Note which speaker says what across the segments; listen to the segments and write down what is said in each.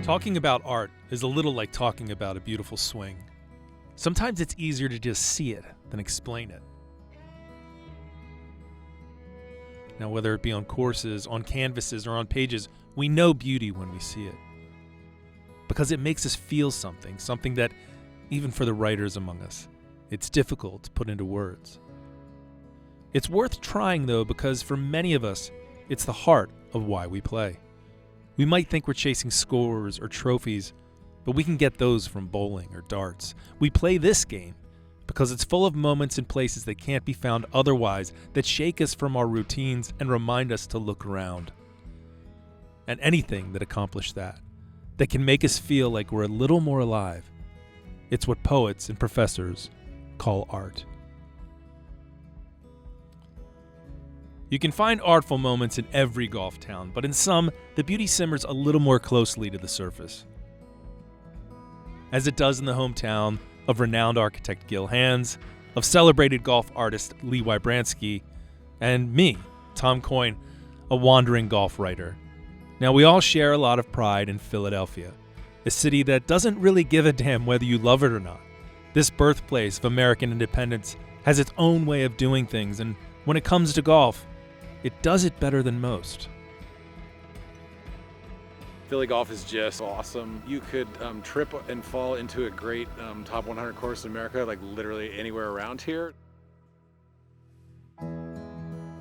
Speaker 1: Talking about art is a little like talking about a beautiful swing. Sometimes it's easier to just see it than explain it. Now, whether it be on courses, on canvases, or on pages, we know beauty when we see it. Because it makes us feel something that, even for the writers among us, it's difficult to put into words. It's worth trying, though, because for many of us, it's the heart of why we play. We might think we're chasing scores or trophies, but we can get those from bowling or darts. We play this game because it's full of moments and places that can't be found otherwise, that shake us from our routines and remind us to look around. And anything that accomplishes that can make us feel like we're a little more alive, it's what poets and professors call art. You can find artful moments in every golf town, but in some, the beauty simmers a little more closely to the surface. As it does in the hometown of renowned architect Gil Hanse, of celebrated golf artist Wybranski, and me, Tom Coyne, a wandering golf writer. Now, we all share a lot of pride in Philadelphia, a city that doesn't really give a damn whether you love it or not. This birthplace of American independence has its own way of doing things, and when it comes to golf, it does it better than most.
Speaker 2: Philly golf is just awesome. You could trip and fall into a great top 100 course in America, like literally anywhere around here.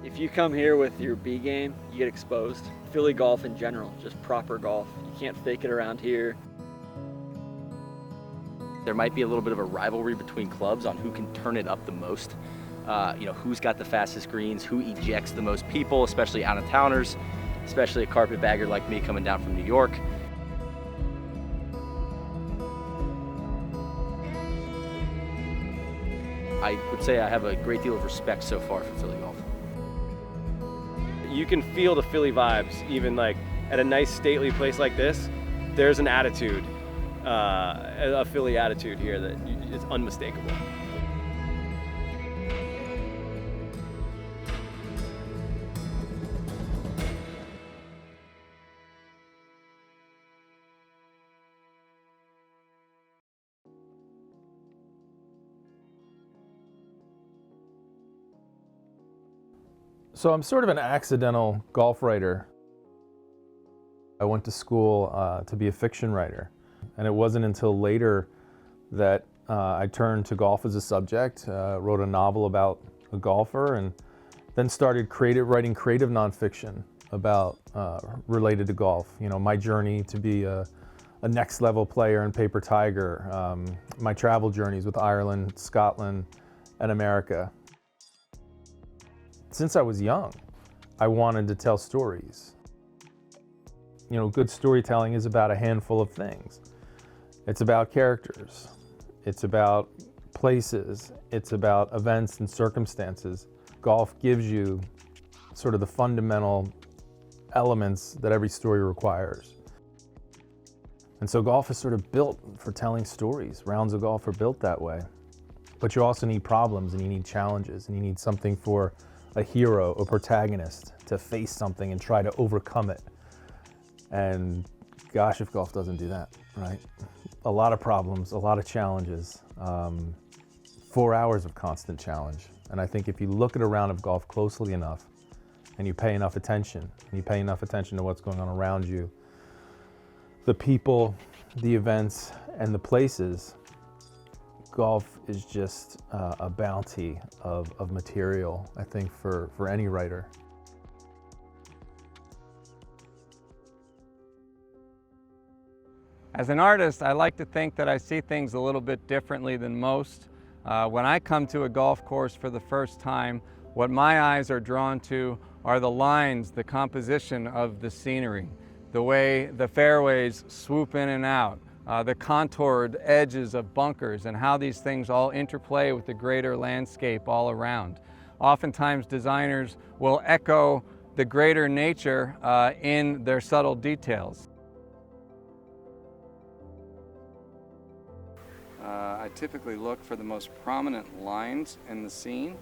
Speaker 3: If you come here with your B game, you get exposed. Philly golf in general, just proper golf. You can't fake it around here.
Speaker 4: There might be a little bit of a rivalry between clubs on who can turn it up the most. Who's got the fastest greens, who ejects the most people, especially out-of-towners, especially a carpetbagger like me coming down from New York. I would say I have a great deal of respect so far for Philly golf.
Speaker 5: You can feel the Philly vibes, even like at a nice stately place like this. There's an attitude, a Philly attitude here that is unmistakable.
Speaker 6: So I'm sort of an accidental golf writer. I went to school to be a fiction writer, and it wasn't until later that I turned to golf as a subject, wrote a novel about a golfer, and then started writing creative nonfiction about related to golf. You know, my journey to be a next level player in Paper Tiger, my travel journeys with Ireland, Scotland, and America. Since I was young, I wanted to tell stories. You know, good storytelling is about a handful of things. It's about characters, it's about places, it's about events and circumstances. Golf gives you sort of the fundamental elements that every story requires. And so golf is sort of built for telling stories. Rounds of golf are built that way. But you also need problems, and you need challenges, and you need something for a hero, a protagonist, to face something and try to overcome it. And gosh, if golf doesn't do that, right? A lot of problems, a lot of challenges, 4 hours of constant challenge. And I think if you look at a round of golf closely enough, and you pay enough attention, to what's going on around you, the people, the events, and the places, golf is just a bounty of material, I think, for any writer.
Speaker 7: As an artist, I like to think that I see things a little bit differently than most. When I come to a golf course for the first time, what my eyes are drawn to are the lines, the composition of the scenery, the way the fairways swoop in and out, the contoured edges of bunkers, and how these things all interplay with the greater landscape all around. Oftentimes designers will echo the greater nature in their subtle details. I typically look for the most prominent lines in the scene,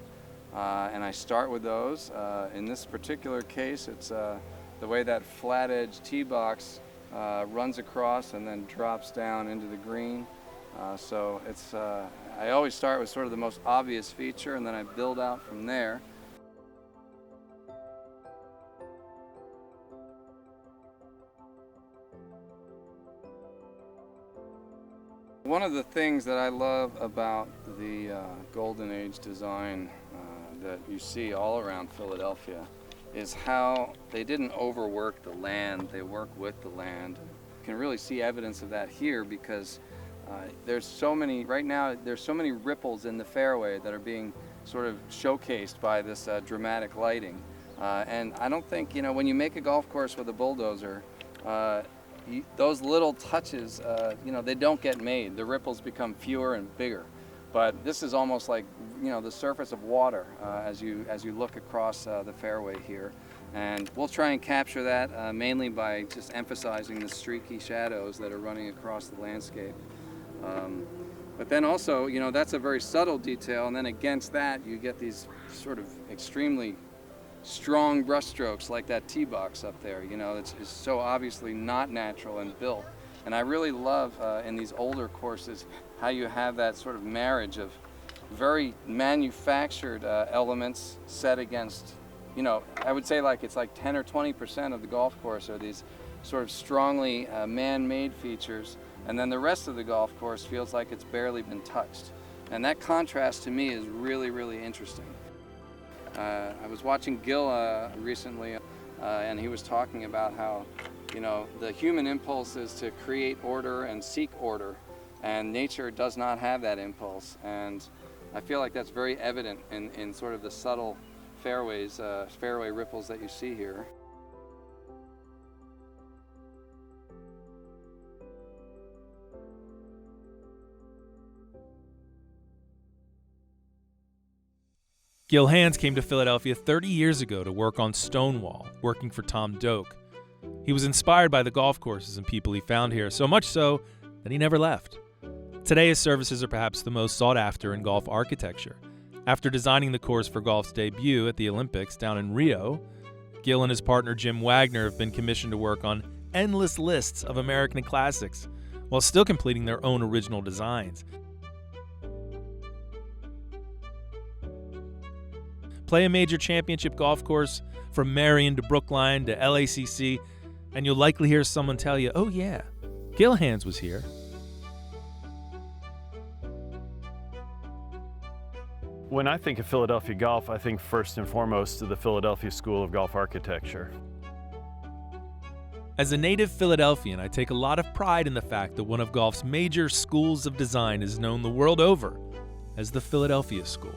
Speaker 7: and I start with those. In this particular case, it's the way that flat edge tee box runs across and then drops down into the green. So it's, I always start with sort of the most obvious feature, and then I build out from there. One of the things that I love about the Golden Age design that you see all around Philadelphia is how they didn't overwork the land, they work with the land. You can really see evidence of that here because there's so many, right now, there's so many ripples in the fairway that are being sort of showcased by this dramatic lighting. And I don't think, you know, when you make a golf course with a bulldozer, those little touches, you know, they don't get made. The ripples become fewer and bigger. But this is almost like, you know, the surface of water as you look across the fairway here. And we'll try and capture that mainly by just emphasizing the streaky shadows that are running across the landscape. But then also, you know, that's a very subtle detail, and then against that you get these sort of extremely strong brush strokes like that tee box up there. You know, it's so obviously not natural and built. And I really love in these older courses how you have that sort of marriage of very manufactured elements set against, you know, I would say like it's like 10 or 20% of the golf course are these sort of strongly man-made features, and then the rest of the golf course feels like it's barely been touched. And that contrast to me is really, really interesting. I was watching Gil recently, and he was talking about how, you know, the human impulse is to create order and seek order, and nature does not have that impulse. And I feel like that's very evident in sort of the subtle fairways, fairway ripples that you see here.
Speaker 1: Gil Hanse came to Philadelphia 30 years ago to work on Stonewall, working for Tom Doak. He was inspired by the golf courses and people he found here, so much so that he never left. Today, his services are perhaps the most sought after in golf architecture. After designing the course for golf's debut at the Olympics down in Rio, Gil and his partner Jim Wagner have been commissioned to work on endless lists of American classics, while still completing their own original designs. Play a major championship golf course from Marion to Brookline to LACC, and you'll likely hear someone tell you, oh yeah, Gil Hanse was here.
Speaker 8: When I think of Philadelphia golf, I think first and foremost of the Philadelphia School of Golf Architecture.
Speaker 1: As a native Philadelphian, I take a lot of pride in the fact that one of golf's major schools of design is known the world over as the Philadelphia School.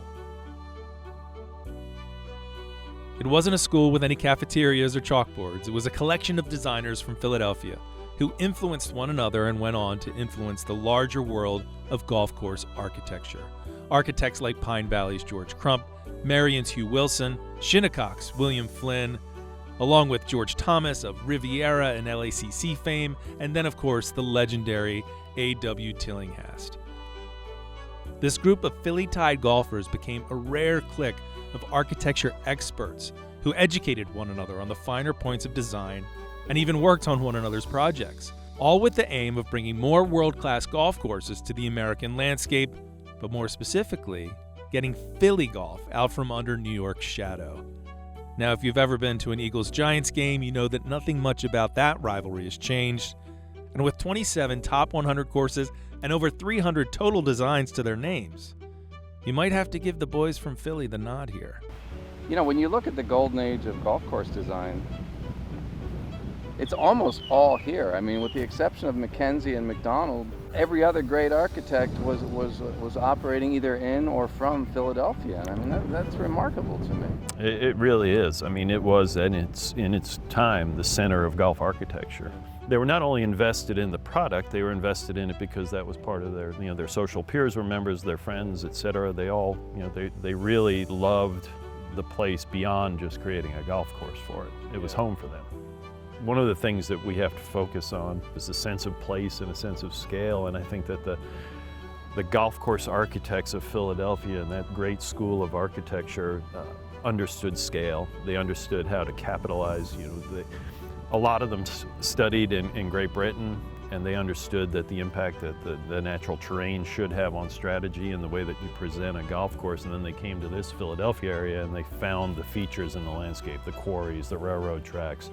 Speaker 1: It wasn't a school with any cafeterias or chalkboards. It was a collection of designers from Philadelphia who influenced one another and went on to influence the larger world of golf course architecture. Architects like Pine Valley's George Crump, Marion's Hugh Wilson, Shinnecock's William Flynn, along with George Thomas of Riviera and LACC fame, and then of course the legendary A.W. Tillinghast. This group of Philly-tied golfers became a rare clique of architecture experts who educated one another on the finer points of design and even worked on one another's projects, all with the aim of bringing more world-class golf courses to the American landscape, but more specifically, getting Philly golf out from under New York's shadow. Now, if you've ever been to an Eagles-Giants game, you know that nothing much about that rivalry has changed. And with 27 top 100 courses and over 300 total designs to their names, you might have to give the boys from Philly the nod here.
Speaker 7: You know, when you look at the golden age of golf course design, it's almost all here. I mean, with the exception of Mackenzie and McDonald, every other great architect was operating either in or from Philadelphia. And I mean, that's remarkable to me.
Speaker 8: It really is. I mean, it was in its time the center of golf architecture. They were not only invested in the product, they were invested in it because that was part of their, you know, their social peers were members, their friends, etc. They all, you know, they really loved the place beyond just creating a golf course for it. It was home for them. One of the things that we have to focus on is a sense of place and a sense of scale, and I think that the golf course architects of Philadelphia and that great school of architecture understood scale. They understood how to capitalize, you know, A lot of them studied in Great Britain, and they understood that the impact that the natural terrain should have on strategy and the way that you present a golf course. And then they came to this Philadelphia area and they found the features in the landscape, the quarries, the railroad tracks,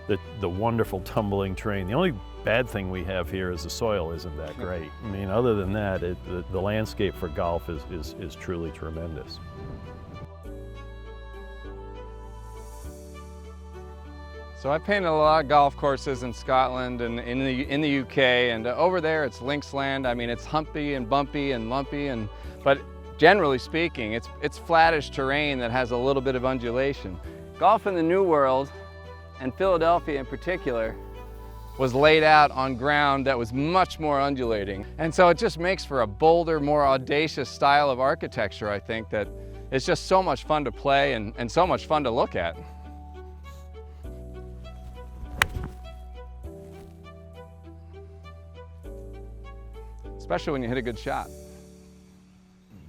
Speaker 8: the wonderful tumbling terrain. The only bad thing we have here is the soil isn't that great. I mean, other than that, the landscape for golf is truly tremendous.
Speaker 7: So I painted a lot of golf courses in Scotland and in the UK, and over there it's links land. I mean, it's humpy and bumpy and lumpy, but generally speaking, it's flattish terrain that has a little bit of undulation. Golf in the New World, and Philadelphia in particular, was laid out on ground that was much more undulating. And so it just makes for a bolder, more audacious style of architecture, I think, that it's just so much fun to play and so much fun to look at. Especially when you hit a good shot.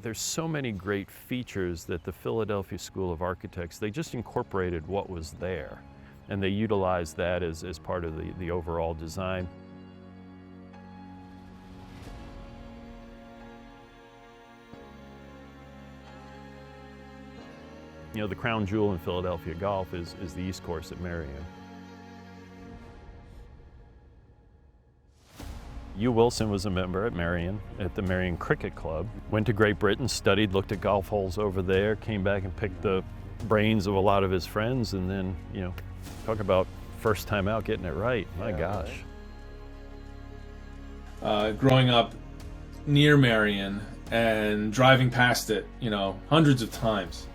Speaker 8: There's so many great features that the Philadelphia School of Architects, they just incorporated what was there, and they utilized that as part of the overall design. You know, the crown jewel in Philadelphia golf is the East Course at Marion. Hugh Wilson was a member at Marion, at the Marion Cricket Club. Went to Great Britain, studied, looked at golf holes over there, came back and picked the brains of a lot of his friends, and then, you know, talk about first time out getting it right. My gosh.
Speaker 1: Growing up near Marion and driving past it, you know, hundreds of times,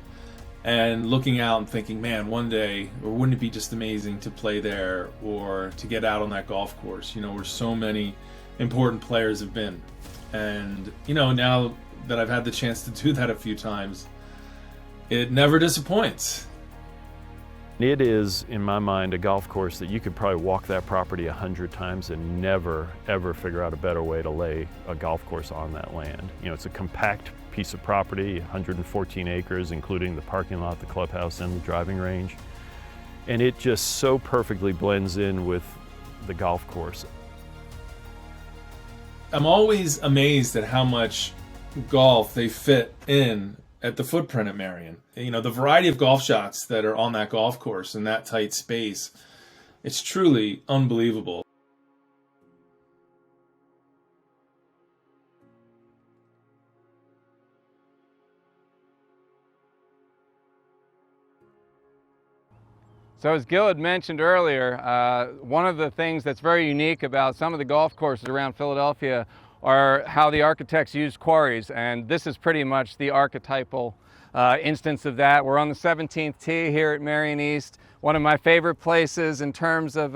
Speaker 1: and looking out and thinking, man, one day, or wouldn't it be just amazing to play there or to get out on that golf course, you know, where so many important players have been. And, you know, now that I've had the chance to do that a few times, it never disappoints.
Speaker 8: It is, in my mind, a golf course that you could probably walk that property 100 times and never, ever figure out a better way to lay a golf course on that land. You know, it's a compact piece of property, 114 acres, including the parking lot, the clubhouse, and the driving range. And it just so perfectly blends in with the golf course.
Speaker 1: I'm always amazed at how much golf they fit in at the footprint at Marion. You know, the variety of golf shots that are on that golf course in that tight space, it's truly unbelievable.
Speaker 7: So as Gil had mentioned earlier, one of the things that's very unique about some of the golf courses around Philadelphia are how the architects use quarries, and this is pretty much the archetypal instance of that. We're on the 17th tee here at Marion East, one of my favorite places in terms of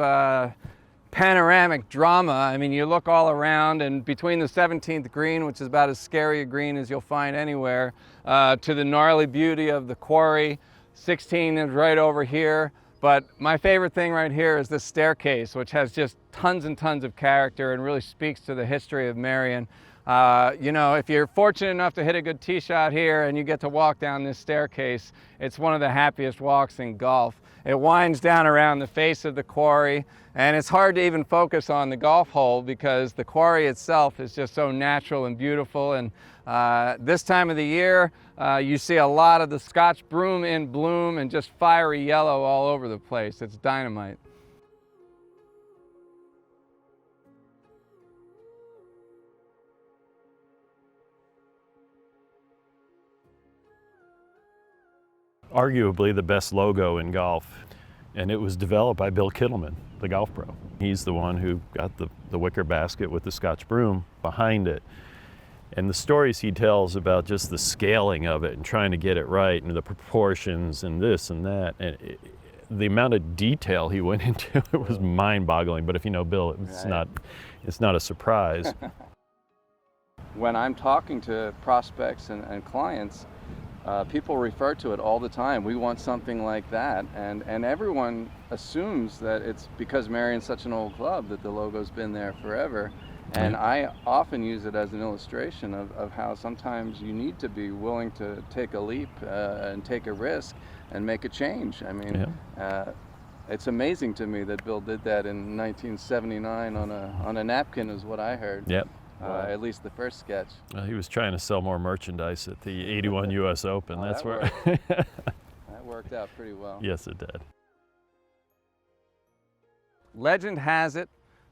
Speaker 7: panoramic drama. I mean, you look all around, and between the 17th green, which is about as scary a green as you'll find anywhere, to the gnarly beauty of the quarry, 16 is right over here. But my favorite thing right here is this staircase, which has just tons and tons of character and really speaks to the history of Marion. You know, if you're fortunate enough to hit a good tee shot here and you get to walk down this staircase, it's one of the happiest walks in golf. It winds down around the face of the quarry, and it's hard to even focus on the golf hole because the quarry itself is just so natural and beautiful. And this time of the year, you see a lot of the Scotch broom in bloom and just fiery yellow all over the place. It's dynamite.
Speaker 8: Arguably the best logo in golf, and it was developed by Bill Kittleman, the golf pro. He's the one who got the wicker basket with the Scotch broom behind it. And the stories he tells about just the scaling of it and trying to get it right and the proportions and this and that, and the amount of detail he went into, it was mind-boggling. But if you know Bill, it's not a surprise.
Speaker 7: When I'm talking to prospects and clients, people refer to it all the time. We want something like that, and everyone assumes that it's because Marion's such an old club that the logo's been there forever. And I often use it as an illustration of how sometimes you need to be willing to take a leap and take a risk and make a change. I mean,
Speaker 9: It's amazing to me that Bill did that in 1979 on a napkin, is what I heard.
Speaker 8: Yep.
Speaker 9: At least the first sketch.
Speaker 8: Well, he was trying to sell more merchandise at the 81 U.S. Open.
Speaker 9: Oh,
Speaker 8: That's
Speaker 9: that
Speaker 8: where.
Speaker 9: That worked out pretty well.
Speaker 8: Yes, it did.
Speaker 7: Legend has it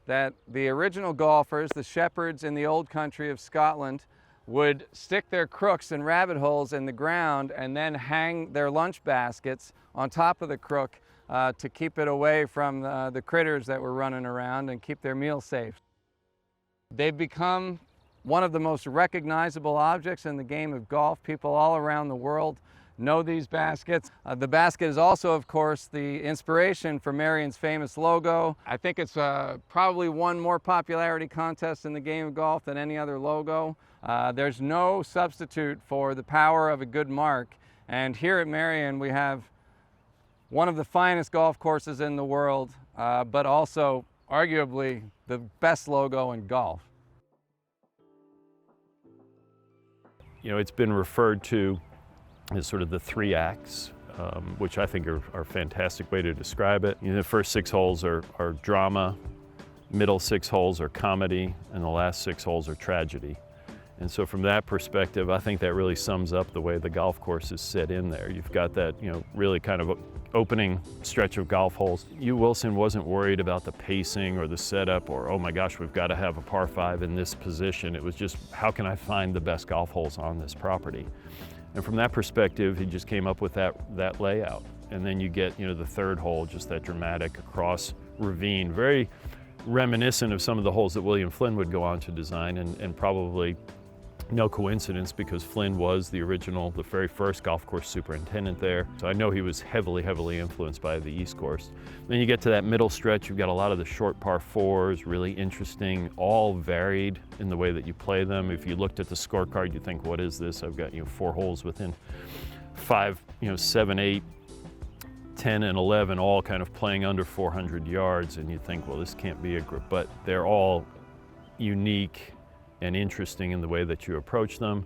Speaker 7: that the original golfers, the shepherds in the old country of Scotland, would stick their crooks in rabbit holes in the ground and then hang their lunch baskets on top of the crook to keep it away from the critters that were running around and keep their meal safe. They've become one of the most recognizable objects in the game of golf. People all around the world know these baskets. The basket is also, of course, the inspiration for Marion's famous logo. I think it's probably won more popularity contests in the game of golf than any other logo. There's no substitute for the power of a good mark. And here at Marion, we have one of the finest golf courses in the world, but also arguably the best logo in golf.
Speaker 8: You know, it's been referred to as sort of the 3 acts, which I think are a fantastic way to describe it. You know, the first 6 holes are drama, middle 6 holes are comedy, and the last 6 holes are tragedy. And so from that perspective, I think that really sums up the way the golf course is set in there. You've got that, you know, really kind of opening stretch of golf holes. Wilson wasn't worried about the pacing or the setup or, oh my gosh, we've got to have a par 5 in this position. It was just, how can I find the best golf holes on this property? And from that perspective, he just came up with that layout. And then you get, you know, the 3rd hole, just that dramatic across ravine, very reminiscent of some of the holes that William Flynn would go on to design, and probably no coincidence, because Flynn was the very first golf course superintendent there. So I know he was heavily influenced by the East Course. Then you get to that middle stretch, you've got a lot of the short par 4s, really interesting, all varied in the way that you play them. If you looked at the scorecard, you think, what is this? I've got, you know, 4 holes within 5, 7, 8, 10, and 11, all kind of playing under 400 yards, and you think, well, this can't be a group, but they're all unique and interesting in the way that you approach them.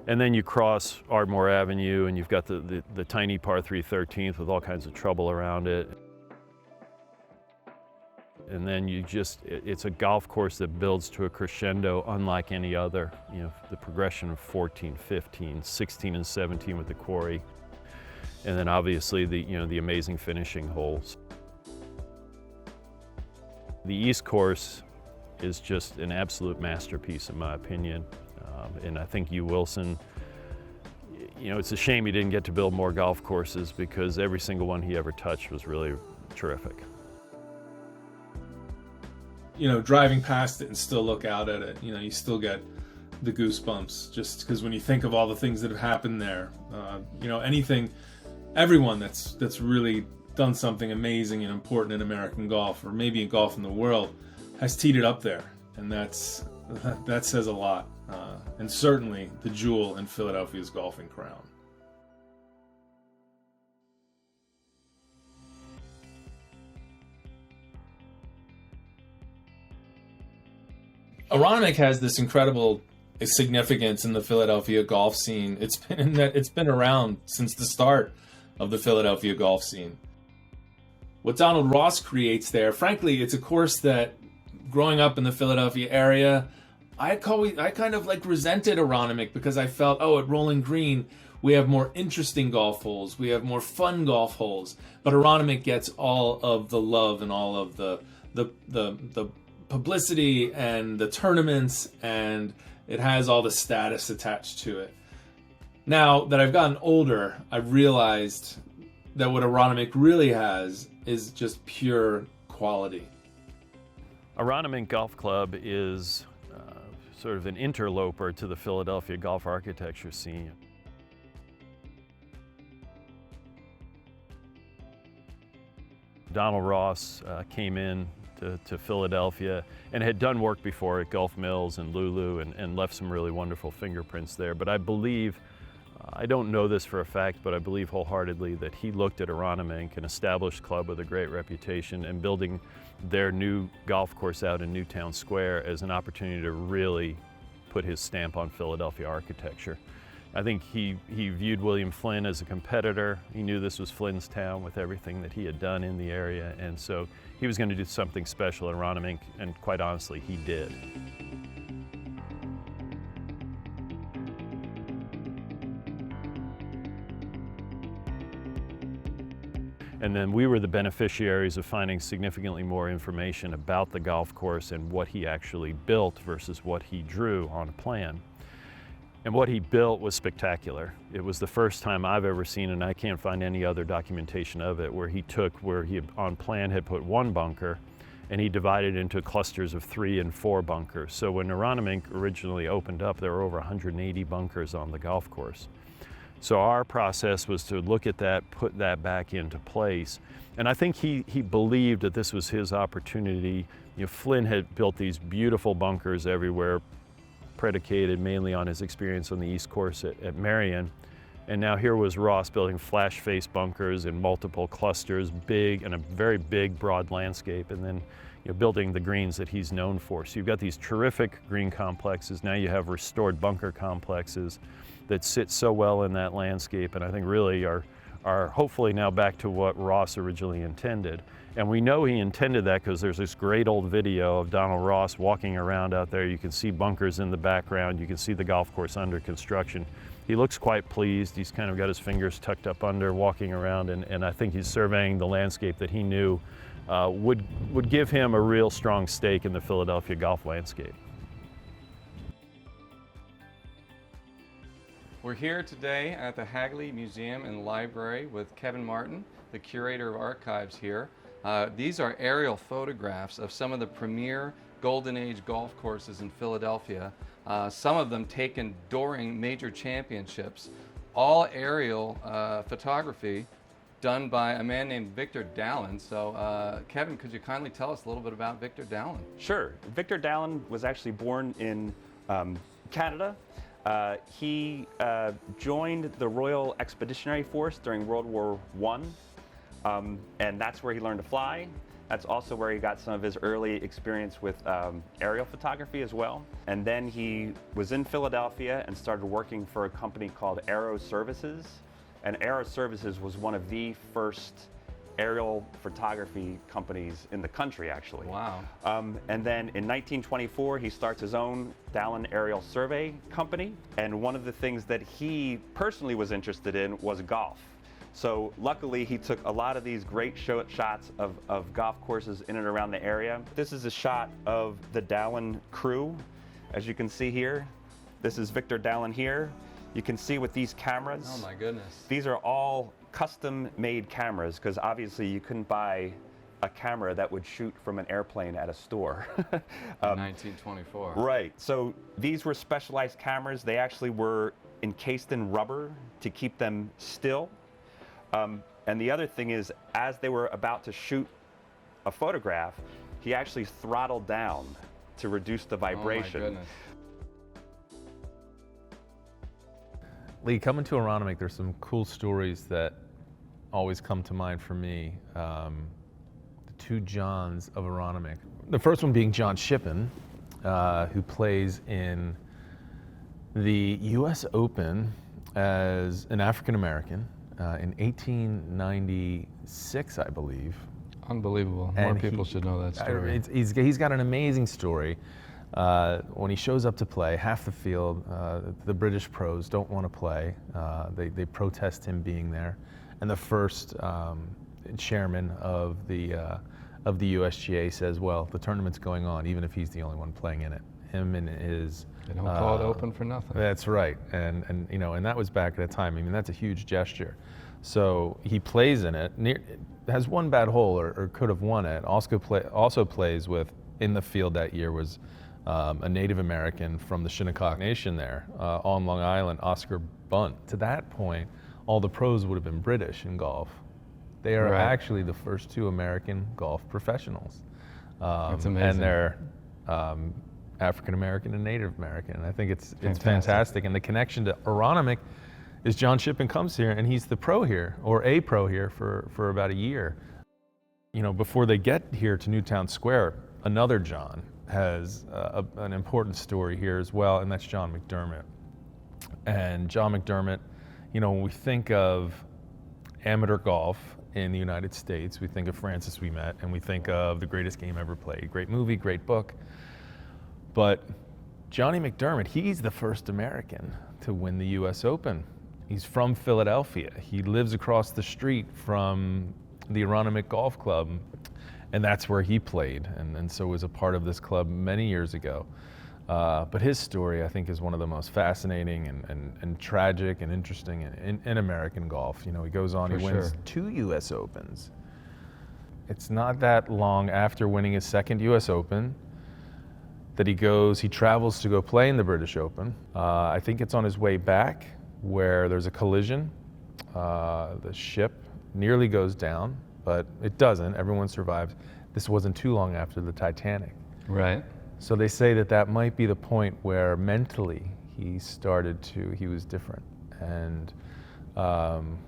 Speaker 8: And then you cross Ardmore Avenue, and you've got the tiny par 3 13th with all kinds of trouble around it. And then it's a golf course that builds to a crescendo unlike any other. You know, the progression of 14, 15, 16, and 17 with the quarry. And then obviously the amazing finishing holes. The East Course is just an absolute masterpiece in my opinion. And I think Wilson, you know, it's a shame he didn't get to build more golf courses, because every single one he ever touched was really terrific.
Speaker 1: You know, driving past it and still look out at it, you know, you still get the goosebumps, just because when you think of all the things that have happened there, you know, everyone that's really done something amazing and important in American golf, or maybe in golf in the world, has teed it up there, and that says a lot, and certainly the jewel in Philadelphia's golfing crown. Aronimink has this incredible significance in the Philadelphia golf scene. It's been around since the start of the Philadelphia golf scene. What Donald Ross creates there, frankly, it's a course that, growing up in the Philadelphia area, I kind of like resented Aronimink, because I felt, at Rolling Green we have more interesting golf holes, we have more fun golf holes, but Aronimink gets all of the love and all of the publicity and the tournaments, and it has all the status attached to it. Now that I've gotten older, I've realized that what Aronimink really has is just pure quality.
Speaker 8: Aronimink Golf Club is sort of an interloper to the Philadelphia golf architecture scene. Donald Ross came in to Philadelphia and had done work before at Gulf Mills and Lulu, and left some really wonderful fingerprints there. But I believe, I don't know this for a fact, but I believe wholeheartedly that he looked at Aronimink, an established club with a great reputation, and building their new golf course out in Newtown Square as an opportunity to really put his stamp on Philadelphia architecture. I think he viewed William Flynn as a competitor. He knew this was Flynn's town with everything that he had done in the area, and so he was going to do something special at Aronimink, and quite honestly, he did. And then we were the beneficiaries of finding significantly more information about the golf course and what he actually built versus what he drew on a plan. And what he built was spectacular. It was the first time I've ever seen, and I can't find any other documentation of it, where he on plan had put one bunker and he divided into clusters of 3 and 4 bunkers. So when Aronimink originally opened up, there were over 180 bunkers on the golf course. So our process was to look at that, put that back into place. And I think he believed that this was his opportunity. You know, Flynn had built these beautiful bunkers everywhere, predicated mainly on his experience on the East Course at Marion. And now here was Ross building flash face bunkers in multiple clusters, big, and a very big, broad landscape, and then building the greens that he's known for. So you've got these terrific green complexes. Now you have restored bunker complexes that sit so well in that landscape, and I think really are hopefully now back to what Ross originally intended. And we know he intended that because there's this great old video of Donald Ross walking around out there. You can see bunkers in the background. You can see the golf course under construction. He looks quite pleased. He's kind of got his fingers tucked up under, walking around, and I think he's surveying the landscape that he knew would give him a real strong stake in the Philadelphia golf landscape.
Speaker 7: We're here today at the Hagley Museum and Library with Kevin Martin, the curator of archives here. These are aerial photographs of some of the premier Golden Age golf courses in Philadelphia, some of them taken during major championships, all aerial photography done by a man named Victor Dallin. So Kevin, could you kindly tell us a little bit about Victor Dallin?
Speaker 10: Sure. Victor Dallin was actually born in Canada. He joined the Royal Expeditionary Force during World War I, and that's where he learned to fly. That's also where he got some of his early experience with aerial photography as well. And then he was in Philadelphia and started working for a company called Aero Services. And Aero Services was one of the first aerial photography companies in the country, actually.
Speaker 7: Wow.
Speaker 10: And then in 1924, he starts his own Dallin Aerial Survey Company. And one of the things that he personally was interested in was golf. So luckily, he took a lot of these great shots of golf courses in and around the area. This is a shot of the Dallin crew. As you can see here, this is Victor Dallin here. You can see with these cameras.
Speaker 7: Oh my goodness.
Speaker 10: These are all custom-made cameras, because obviously you couldn't buy a camera that would shoot from an airplane at a store.
Speaker 7: In 1924.
Speaker 10: Right. So these were specialized cameras. They actually were encased in rubber to keep them still. And the other thing is, as they were about to shoot a photograph, he actually throttled down to reduce the vibration.
Speaker 7: Oh my goodness.
Speaker 6: Lee, coming to Aronimink, there's some cool stories that always come to mind for me. The two Johns of Aronimink. The first one being John Shippen, who plays in the US Open as an African American in 1896, I believe.
Speaker 7: Unbelievable. More people should know that story.
Speaker 6: He's got an amazing story. When he shows up to play, half the field, the British pros don't want to play. They protest him being there. And the first chairman of the USGA says, well, the tournament's going on, even if he's the only one playing in it. Him and his...
Speaker 7: They don't call it open for nothing.
Speaker 6: That's right. And that was back at a time. I mean, that's a huge gesture. So he plays in it, has one bad hole or could have won it. Also plays with, in the field that year was a Native American from the Shinnecock Nation there on Long Island, Oscar Bunt. To that point, all the pros would have been British in golf. They are actually the first two American golf professionals.
Speaker 7: That's amazing.
Speaker 6: And they're African American and Native American. And I think it's fantastic. And the connection to Aronimink is John Shippen comes here and he's the pro here, or a pro here for about a year. Before they get here to Newtown Square, another John has an important story here as well, and that's John McDermott. And John McDermott, you know, when we think of amateur golf in the United States, we think of Francis We Met, and we think of The Greatest Game Ever Played. Great movie, great book. But Johnny McDermott, he's the first American to win the US Open. He's from Philadelphia. He lives across the street from the Aronimink Golf Club, and that's where he played, and so was a part of this club many years ago. But his story, I think, is one of the most fascinating and tragic and interesting in American golf. You know, he goes on, he wins 2 US Opens. It's not that long after winning his 2nd US Open that he travels to go play in the British Open. I think it's on his way back where there's a collision. The ship nearly goes down, but it doesn't. Everyone survives. This wasn't too long after the Titanic.
Speaker 7: Right.
Speaker 6: So they say that might be the point where mentally he was different. And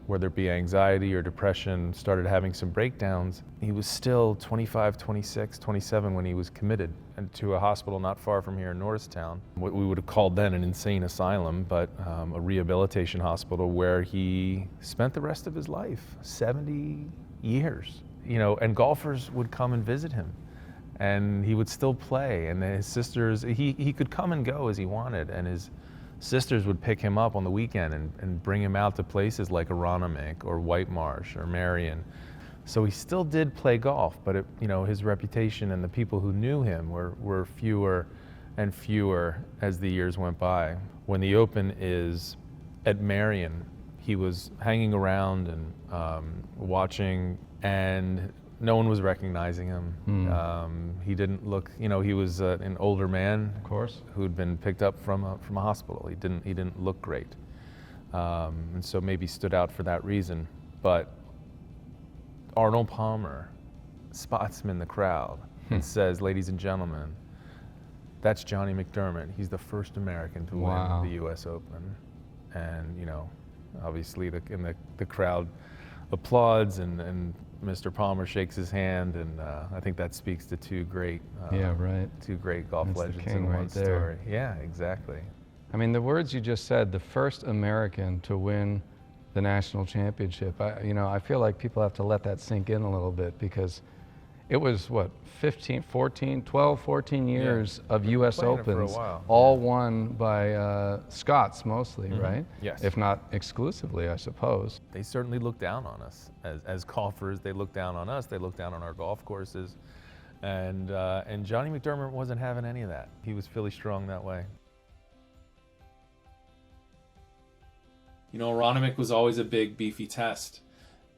Speaker 6: whether it be anxiety or depression, started having some breakdowns. He was still 25, 26, 27 when he was committed to a hospital not far from here in Norristown. What we would have called then an insane asylum, but a rehabilitation hospital where he spent the rest of his life, 70 years. You know, and golfers would come and visit him, and he would still play. And his sisters, he could come and go as he wanted, and his sisters would pick him up on the weekend and bring him out to places like Aronimink or White Marsh or Marion. So he still did play golf, but you know, his reputation and the people who knew him were fewer and fewer as the years went by. When the Open is at Marion, he was hanging around and watching, and no one was recognizing him. He didn't look, you know, he was an older man,
Speaker 7: of course,
Speaker 6: who'd been picked up from a hospital. He didn't look great, and so maybe stood out for that reason. But Arnold Palmer spots him in the crowd and says, "Ladies and gentlemen, that's Johnny McDermott. He's the first American to win the U.S. Open." And you know, obviously the crowd applauds, and Mr. Palmer shakes his hand, and I think that speaks to two great golf
Speaker 7: That's
Speaker 6: legends
Speaker 7: the king
Speaker 6: in one
Speaker 7: right there.
Speaker 6: story. Yeah, exactly.
Speaker 7: I mean, the words you just said, the first American to win the national championship, I feel like people have to let that sink in a little bit, because it was, 12, 14 years of U.S. Opens, all won by Scots mostly, right?
Speaker 6: Yes.
Speaker 7: If not exclusively, I suppose.
Speaker 6: They certainly look down on us. As golfers, they look down on us, they look down on our golf courses. And Johnny McDermott wasn't having any of that. He was Philly strong that way.
Speaker 1: You know, Aronimink was always a big, beefy test,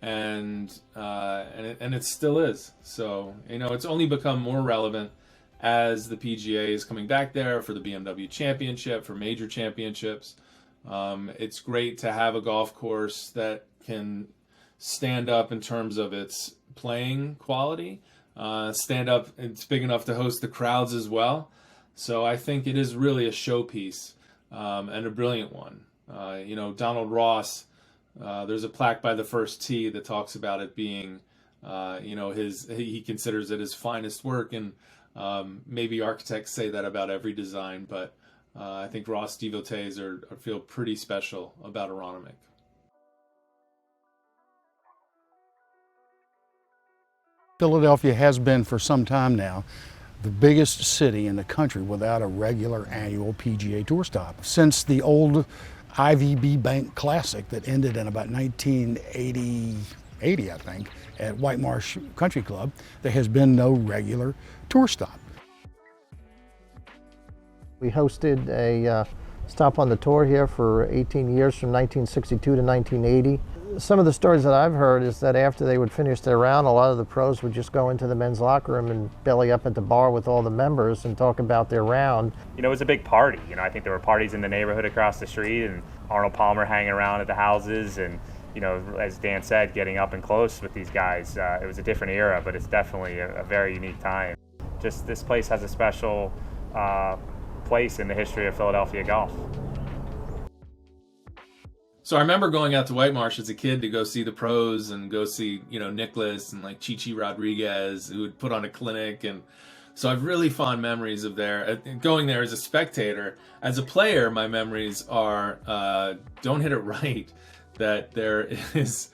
Speaker 1: and it still is. So, you know, it's only become more relevant as the PGA is coming back there for the BMW Championship, for major championships. It's great to have a golf course that can stand up in terms of its playing quality, stand up, it's big enough to host the crowds as well. So I think it is really a showpiece, and a brilliant one. You know, Donald Ross, there's a plaque by the first tee that talks about it being, you know, he considers it his finest work, and maybe architects say that about every design, but I think Ross devotees feel pretty special about Aronimink.
Speaker 11: Philadelphia has been for some time now the biggest city in the country without a regular annual PGA Tour stop. Since the old IVB Bank Classic that ended in about 1980, I think, at White Marsh Country Club, there has been no regular tour stop.
Speaker 12: We hosted a stop on the tour here for 18 years, from 1962 to 1980. Some of the stories that I've heard is that after they would finish their round, a lot of the pros would just go into the men's locker room and belly up at the bar with all the members and talk about their round.
Speaker 13: You know, it was a big party. You know, I think there were parties in the neighborhood across the street, and Arnold Palmer hanging around at the houses, and, you know, as Dan said, getting up and close with these guys. It was a different era, but it's definitely a very unique time. Just this place has a special place in the history of Philadelphia golf.
Speaker 1: So I remember going out to White Marsh as a kid to go see the pros and go see, you know, Nicklaus and like Chichi Rodriguez, who would put on a clinic, and So I have really fond memories of going there as a spectator. As a player, my memories are don't hit it right, that there is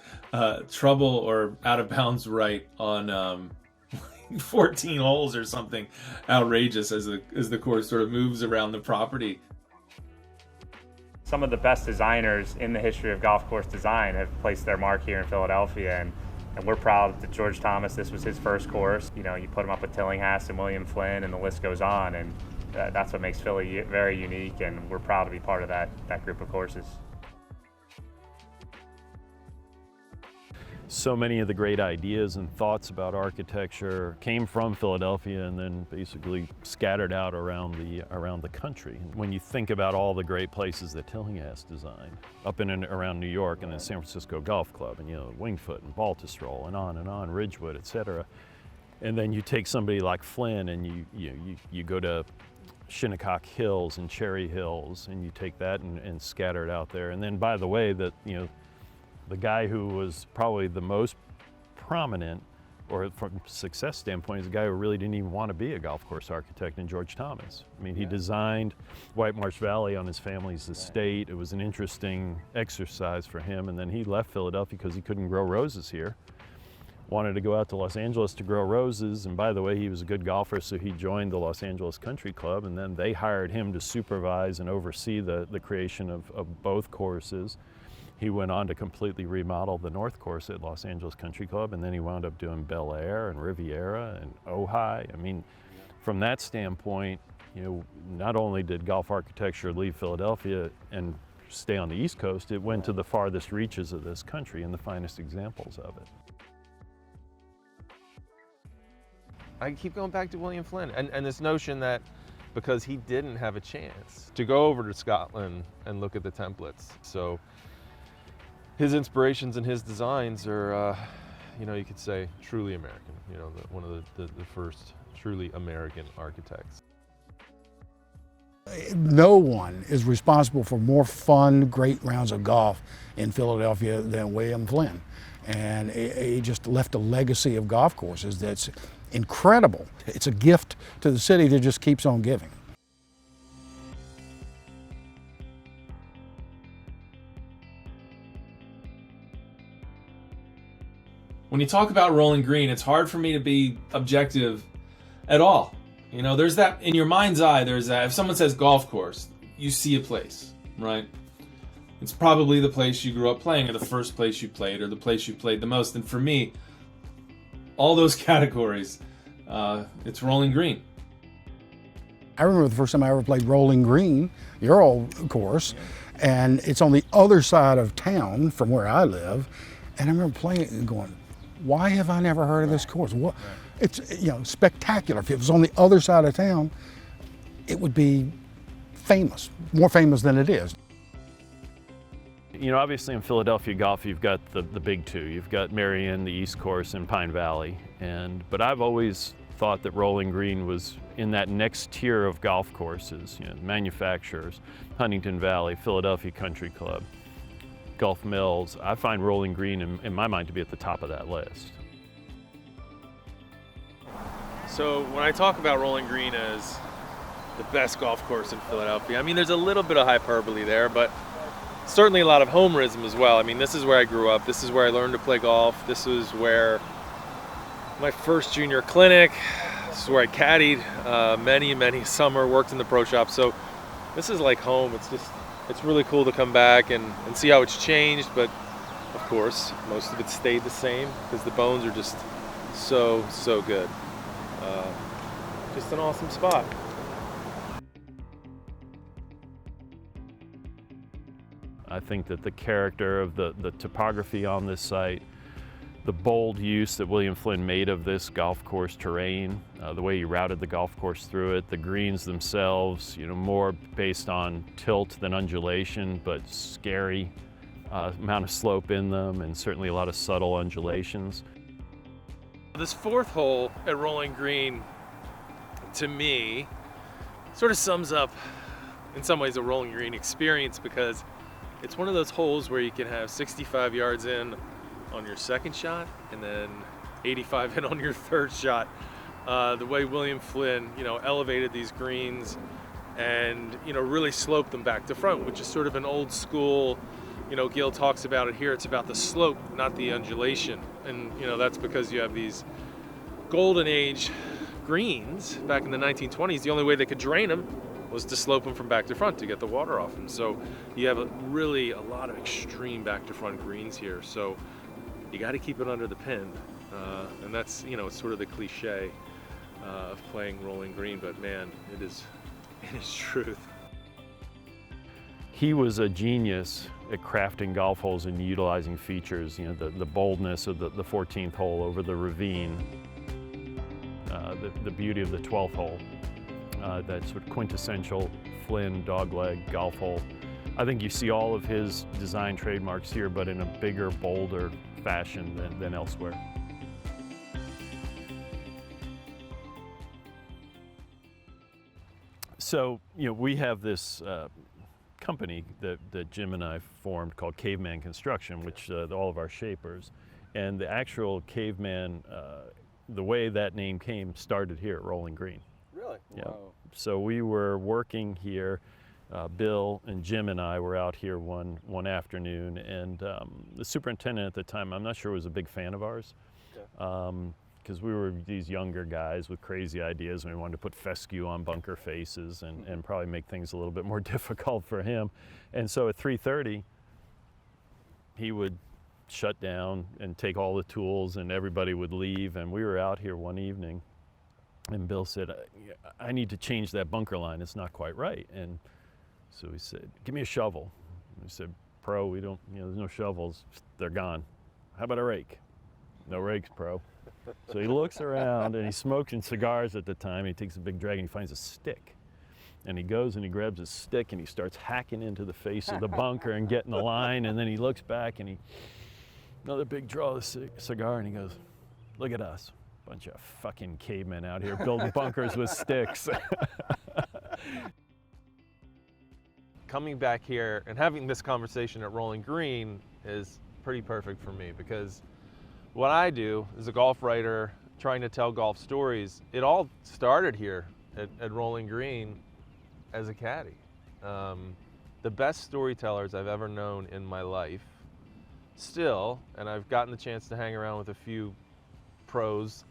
Speaker 1: trouble or out of bounds right on 14 holes or something outrageous as the course sort of moves around the property.
Speaker 13: Some of the best designers in the history of golf course design have placed their mark here in Philadelphia, and we're proud that George Thomas, this was his first course. You know, you put him up with Tillinghast and William Flynn, and the list goes on, and that's what makes Philly very unique, and we're proud to be part of that group of courses.
Speaker 8: So many of the great ideas and thoughts about architecture came from Philadelphia and then basically scattered out around the country. When you think about all the great places that Tillinghast designed, up in and around New York and the San Francisco Golf Club, and Wingfoot and Baltusrol and on, Ridgewood, etc. And then you take somebody like Flynn and you go to Shinnecock Hills and Cherry Hills, and you take that and scatter it out there. And then, by the way, the guy who was probably the most prominent, or from a success standpoint, is a guy who really didn't even want to be a golf course architect, in George Thomas. I mean, he designed White Marsh Valley on his family's estate. It was an interesting exercise for him, and then he left Philadelphia because he couldn't grow roses here. Wanted to go out to Los Angeles to grow roses, and by the way, he was a good golfer, so he joined the Los Angeles Country Club, and then they hired him to supervise and oversee the creation of both courses. He went on to completely remodel the North Course at Los Angeles Country Club, and then he wound up doing Bel Air and Riviera and Ojai. I mean, from that standpoint, not only did golf architecture leave Philadelphia and stay on the East Coast, it went to the farthest reaches of this country, and the finest examples of it.
Speaker 6: I keep going back to William Flynn and this notion that because he didn't have a chance to go over to Scotland and look at the templates. So his inspirations and his designs are, you could say, truly American. One of the first truly American architects.
Speaker 11: No one is responsible for more fun, great rounds of golf in Philadelphia than William Flynn. And he just left a legacy of golf courses that's incredible. It's a gift to the city that just keeps on giving.
Speaker 1: When you talk about Rolling Green, it's hard for me to be objective at all. There's that, in your mind's eye, there's that, if someone says golf course, you see a place, right? It's probably the place you grew up playing, or the first place you played, or the place you played the most. And for me, all those categories, it's Rolling Green.
Speaker 11: I remember the first time I ever played Rolling Green, your old course, and it's on the other side of town from where I live. And I remember playing it and going, why have I never heard of this course? What? It's spectacular. If it was on the other side of town, it would be famous, more famous than it is.
Speaker 8: Obviously in Philadelphia golf, you've got the big two. You've got Marion, the East Course, and Pine Valley. But I've always thought that Rolling Green was in that next tier of golf courses. Manufacturers, Huntington Valley, Philadelphia Country Club, Gulf Mills. I find Rolling Green, in my mind, to be at the top of that list.
Speaker 1: So when I talk about Rolling Green as the best golf course in Philadelphia, I mean, there's a little bit of hyperbole there, but certainly a lot of homerism as well. I mean, this is where I grew up. This is where I learned to play golf. This was where my first junior clinic. This is where I caddied many summer, worked in the pro shop. So this is like home. It's really cool to come back and see how it's changed. But of course, most of it stayed the same because the bones are just so good. Just an awesome spot.
Speaker 8: I think that the character of the topography on this site, the bold use that William Flynn made of this golf course terrain, the way he routed the golf course through it, the greens themselves, more based on tilt than undulation, but scary amount of slope in them, and certainly a lot of subtle undulations.
Speaker 1: This fourth hole at Rolling Green, to me, sort of sums up, in some ways, a Rolling Green experience, because it's one of those holes where you can have 65 yards in on your second shot and then 85 in on your third shot. the way William Flynn, elevated these greens and, really sloped them back to front, which is sort of an old school, Gil talks about it here. It's about the slope, not the undulation. And, that's because you have these golden age greens back in the 1920s. The only way they could drain them was to slope them from back to front to get the water off them. So you have really a lot of extreme back to front greens here. So you got to keep it under the pin. And that's, it's sort of the cliche of playing rolling green, but man, it is truth.
Speaker 8: He was a genius at crafting golf holes and utilizing features, the boldness of the 14th hole over the ravine, the beauty of the 12th hole, that sort of quintessential Flynn dogleg golf hole. I think you see all of his design trademarks here, but in a bigger, bolder fashion than elsewhere. So, we have this company that Jim and I formed called Caveman Construction, which all of our shapers, and the actual Caveman, the way that name came started here at Rolling Green.
Speaker 5: Really?
Speaker 8: Yeah.
Speaker 9: Wow.
Speaker 8: So we were working here. Bill and Jim and I were out here one afternoon, and the superintendent at the time, I'm not sure, was a big fan of ours.
Speaker 5: Okay.
Speaker 8: Because we were these younger guys with crazy ideas, and we wanted to put fescue on bunker faces and probably make things a little bit more difficult for him. And so at 3:30, he would shut down and take all the tools, and everybody would leave. And we were out here one evening, and Bill said, I need to change that bunker line. It's not quite right. And so he said, give me a shovel. And we said, Pro, we don't, there's no shovels. They're gone. How about a rake? No rakes, Pro. So he looks around, and he's smoking cigars at the time. He takes a big drag and he finds a stick. And he goes and he grabs his stick and he starts hacking into the face of the bunker and getting the line. And then he looks back and another big draw of the cigar, and he goes, look at us, bunch of fucking cavemen out here building bunkers with sticks.
Speaker 6: Coming back here and having this conversation at Rolling Green is pretty perfect for me, because what I do as a golf writer trying to tell golf stories, it all started here at Rolling Green as a caddy. The best storytellers I've ever known in my life still, and I've gotten the chance to hang around with a few pros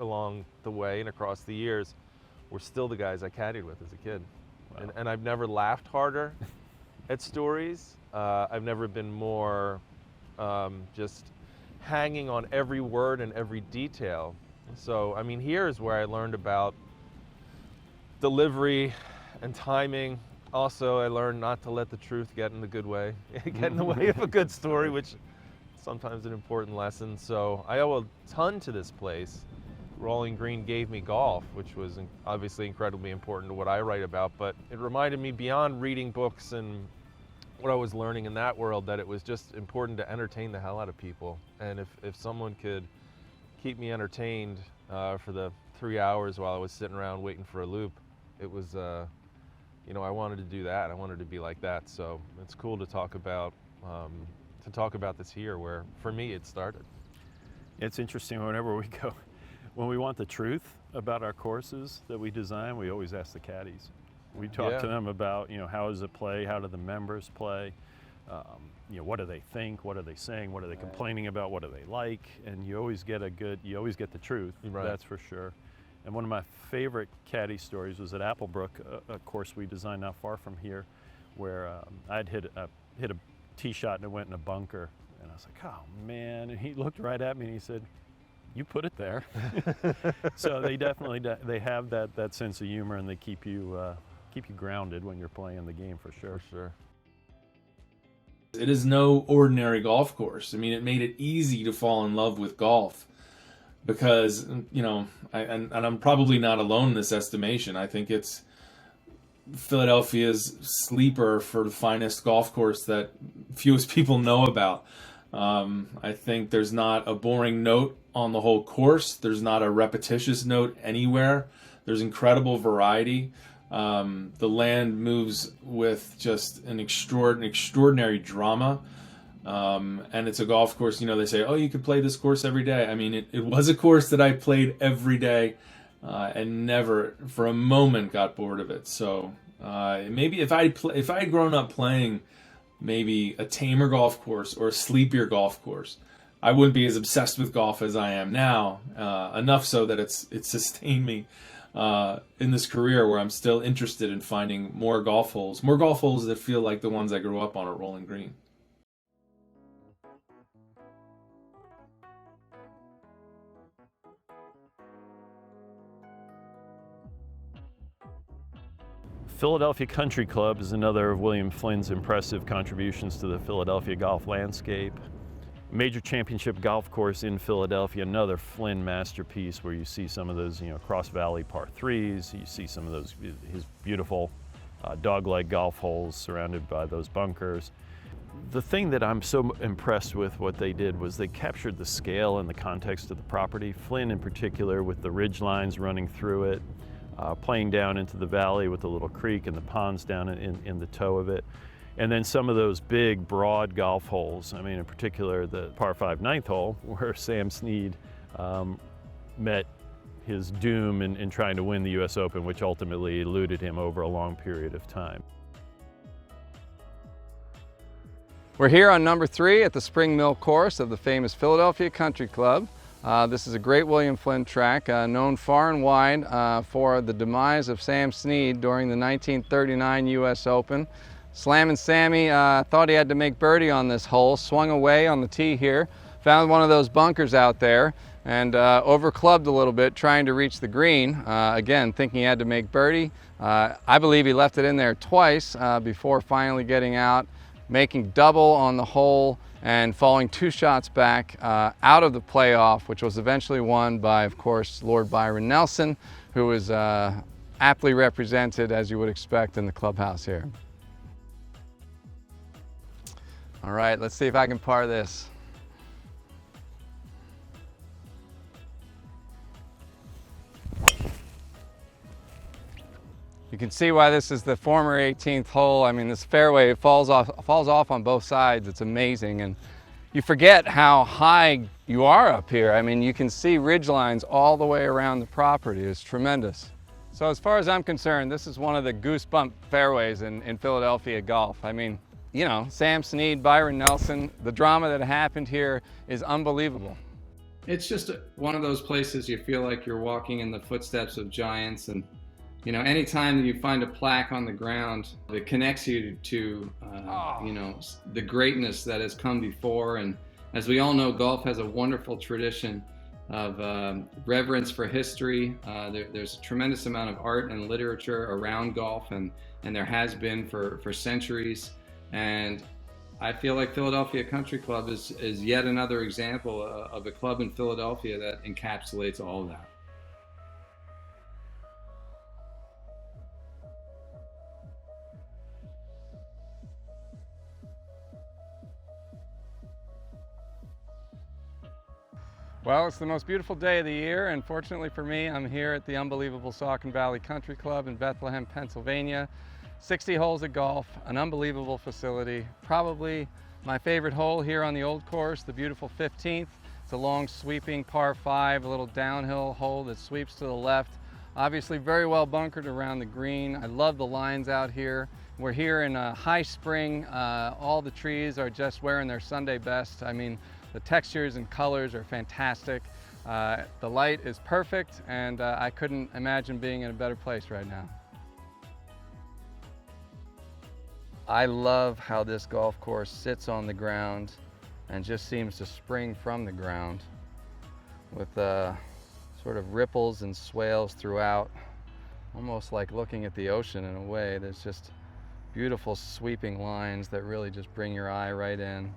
Speaker 6: along the way and across the years, were still the guys I caddied with as a kid. Wow. And I've never laughed harder at stories. I've never been more just hanging on every word and every detail. So, here's where I learned about delivery and timing. Also, I learned not to let the truth get in the good way, get in the way of a good story, which is sometimes an important lesson. So I owe a ton to this place. Rolling Green gave me golf, which was obviously incredibly important to what I write about, but it reminded me, beyond reading books and what I was learning in that world, that it was just important to entertain the hell out of people. And if someone could keep me entertained for the 3 hours while I was sitting around waiting for a loop, it was, I wanted to do that. I wanted to be like that. So it's cool to talk about this here, where for me it started.
Speaker 8: It's interesting, whenever we go, when we want the truth about our courses that we design, we always ask the caddies. We talk to them about, how does it play? How do the members play? What do they think? What are they saying? What are they complaining about? What do they like? And you always get the truth, right. That's for sure. And one of my favorite caddy stories was at Applebrook, a course we designed not far from here, where I'd hit a tee shot and it went in a bunker. And I was like, oh man. And he looked right at me and he said, you put it there. So they definitely, they have that sense of humor, and they keep you grounded when you're playing the game, for sure.
Speaker 6: For sure.
Speaker 1: It is no ordinary golf course. It made it easy to fall in love with golf, because, and I'm probably not alone in this estimation. I think it's Philadelphia's sleeper for the finest golf course that fewest people know about. I think there's not a boring note on the whole course. There's not a repetitious note anywhere. There's incredible variety. The land moves with just an extraordinary drama. And it's a golf course, they say, oh, you could play this course every day. It was a course that I played every day and never for a moment got bored of it. So maybe if I had grown up playing maybe a tamer golf course or a sleepier golf course, I wouldn't be as obsessed with golf as I am now. Enough so that it's sustained me in this career where I'm still interested in finding more golf holes that feel like the ones I grew up on at Rolling Green.
Speaker 8: Philadelphia Country Club is another of William Flynn's impressive contributions to the Philadelphia golf landscape. Major championship golf course in Philadelphia, another Flynn masterpiece where you see some of those, cross valley par threes, you see some of those, his beautiful dog-leg golf holes surrounded by those bunkers. The thing that I'm so impressed with what they did was they captured the scale and the context of the property. Flynn in particular with the ridge lines running through it, playing down into the valley with the little creek and the ponds down in the toe of it. And then some of those big, broad golf holes. I mean, in particular, the par 5 9th hole, where Sam Snead met his doom in trying to win the US Open, which ultimately eluded him over a long period of time.
Speaker 7: We're here on number 3 at the Spring Mill course of the famous Philadelphia Country Club. This is a great William Flynn track, known far and wide for the demise of Sam Snead during the 1939 US Open. Slammin' Sammy thought he had to make birdie on this hole, swung away on the tee here, found one of those bunkers out there, and overclubbed a little bit trying to reach the green. Again, thinking he had to make birdie. I believe he left it in there twice before finally getting out, making double on the hole, and falling 2 shots back out of the playoff, which was eventually won by, of course, Lord Byron Nelson, who was aptly represented, as you would expect, in the clubhouse here. All right, let's see if I can par this. You can see why this is the former 18th hole. I mean, this fairway falls off on both sides. It's amazing, and you forget how high you are up here. I mean, you can see ridge lines all the way around the property. It's tremendous. So as far as I'm concerned, this is one of the goosebump fairways in Philadelphia golf. I mean, Sam Snead, Byron Nelson, the drama that happened here is unbelievable. It's just one of those places you feel like you're walking in the footsteps of giants, and anytime that you find a plaque on the ground that connects you to, the greatness that has come before. And as we all know, golf has a wonderful tradition of reverence for history. There's a tremendous amount of art and literature around golf, and there has been for centuries. And I feel like Philadelphia Country Club is yet another example of a club in Philadelphia that encapsulates all of that. Well, it's the most beautiful day of the year, and fortunately for me, I'm here at the unbelievable Saucon Valley Country Club in Bethlehem, Pennsylvania. 60 holes of golf, an unbelievable facility. Probably my favorite hole here on the old course, the beautiful 15th. It's a long sweeping par 5, a little downhill hole that sweeps to the left. Obviously very well bunkered around the green. I love the lines out here. We're here in high spring. All the trees are just wearing their Sunday best. I mean, the textures and colors are fantastic. The light is perfect, and I couldn't imagine being in a better place right now. I love how this golf course sits on the ground and just seems to spring from the ground with sort of ripples and swales throughout, almost like looking at the ocean in a way. There's just beautiful sweeping lines that really just bring your eye right in.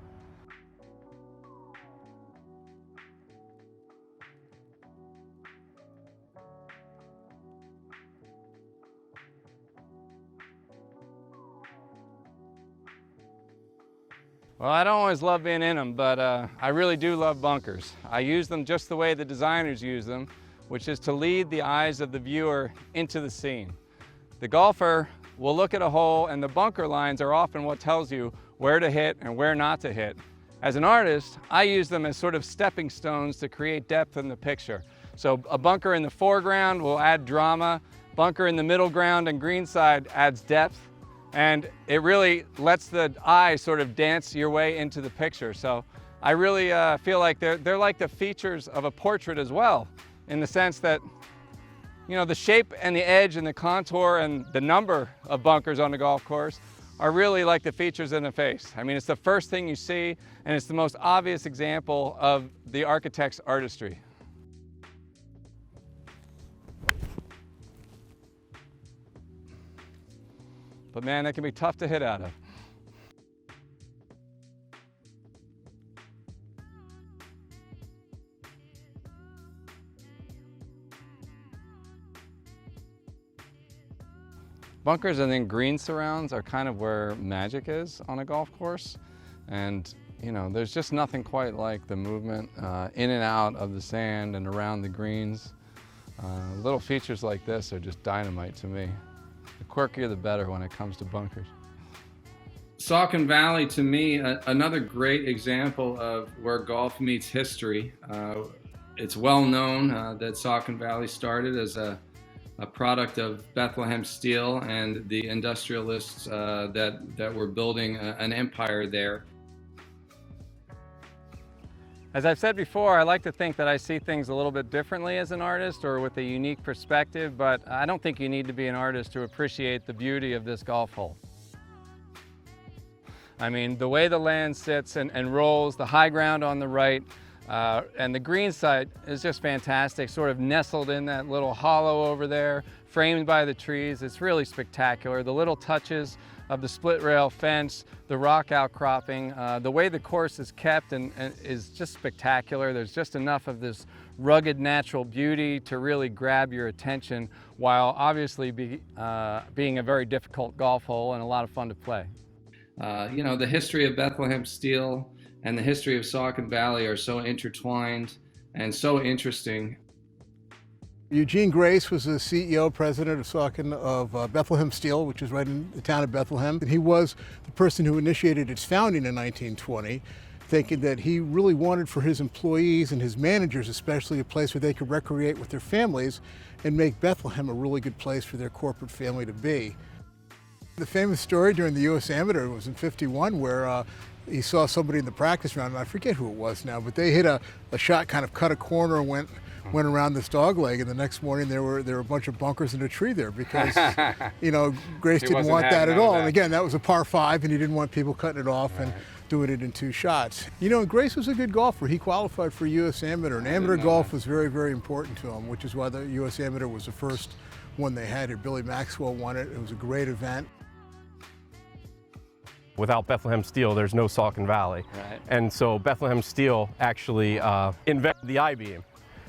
Speaker 7: Well, I don't always love being in them, but I really do love bunkers. I use them just the way the designers use them, which is to lead the eyes of the viewer into the scene. The golfer will look at a hole, and the bunker lines are often what tells you where to hit and where not to hit. As an artist, I use them as sort of stepping stones to create depth in the picture. So a bunker in the foreground will add drama, bunker in the middle ground and green side adds depth, and it really lets the eye sort of dance your way into the picture. So I really feel like they're like the features of a portrait as well, in the sense that, you know, the shape and the edge and the contour and the number of bunkers on the golf course are really like the features in the face. I mean, it's the first thing you see, and it's the most obvious example of the architect's artistry. But man, that can be tough to hit out of. Bunkers and then green surrounds are kind of where magic is on a golf course. And you know, there's just nothing quite like the movement in and out of the sand and around the greens. Little features like this are just dynamite to me. The quirkier the better when it comes to bunkers. Saucon Valley, to me, another great example of where golf meets history. It's well known that Saucon Valley started as a product of Bethlehem steel and the industrialists that were building an empire there. As I've said before, I like to think that I see things a little bit differently as an artist or with a unique perspective, but I don't think you need to be an artist to appreciate the beauty of this golf hole. I mean, the way the land sits and rolls, the high ground on the right, and the green side is just fantastic, sort of nestled in that little hollow over there, framed by the trees. It's really spectacular. The little touches of the split rail fence, the rock outcropping, the way the course is kept and is just spectacular. There's just enough of this rugged natural beauty to really grab your attention, while obviously being a very difficult golf hole and a lot of fun to play. You know, the history of Bethlehem steel and the history of Saucon Valley are so intertwined and so interesting.
Speaker 14: Eugene Grace was the CEO, president of Bethlehem Steel, which is right in the town of Bethlehem. And he was the person who initiated its founding in 1920, thinking that he really wanted for his employees and his managers especially a place where they could recreate with their families and make Bethlehem a really good place for their corporate family to be. The famous story during the U.S. Amateur was in '51 where he saw somebody in the practice round, and I forget who it was now, but they hit a shot, kind of cut a corner and went around this dog leg, and the next morning there were a bunch of bunkers in a tree there because, you know, Grace didn't want that at all. And again, that was a par 5, and he didn't want people cutting it off and doing it in 2 shots. You know, Grace was a good golfer. He qualified for U.S. Amateur, and amateur golf was very, very important to him, which is why the U.S. Amateur was the first one they had here. Billy Maxwell won it. It was a great event.
Speaker 15: Without Bethlehem Steel, there's no Saucon Valley.
Speaker 7: Right.
Speaker 15: And so Bethlehem Steel actually invented the I-beam.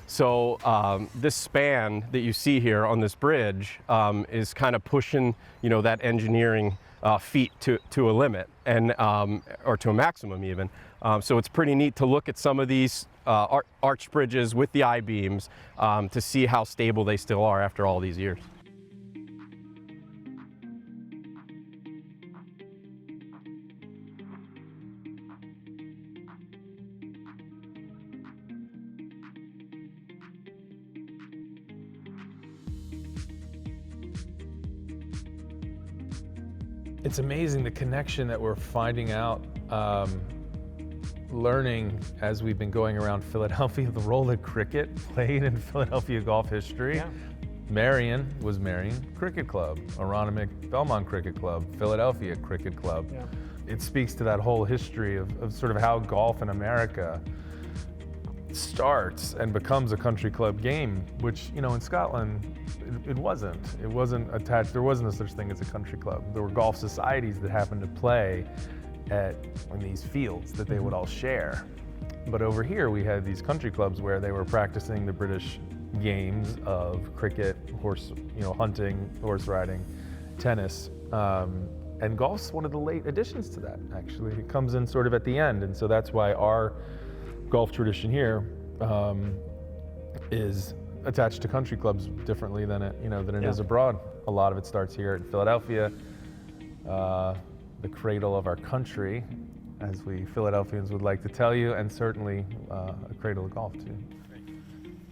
Speaker 15: So this span that you see here on this bridge is kind of pushing, you know, that engineering feat to a limit, and or to a maximum even. So it's pretty neat to look at some of these arch bridges with the I-beams to see how stable they still are after all these years.
Speaker 6: It's amazing the connection that we're finding out, learning as we've been going around Philadelphia, the role that cricket played in Philadelphia golf history. Yeah. Marion was Marion Cricket Club, Aronimink Belmont Cricket Club, Philadelphia Cricket Club. Yeah. It speaks to that whole history of sort of how golf in America starts and becomes a country club game, which, you know, in Scotland, it wasn't attached. There wasn't a such thing as a country club. There were golf societies that happened to play in these fields that they would all share. But over here, we had these country clubs where they were practicing the British games of cricket, hunting, horse riding, tennis, and golf's one of the late additions to that. Actually, it comes in sort of at the end, and so that's why our golf tradition here is attached to country clubs differently than it is abroad. A lot of it starts here in Philadelphia, the cradle of our country, as we Philadelphians would like to tell you, and certainly a cradle of golf too.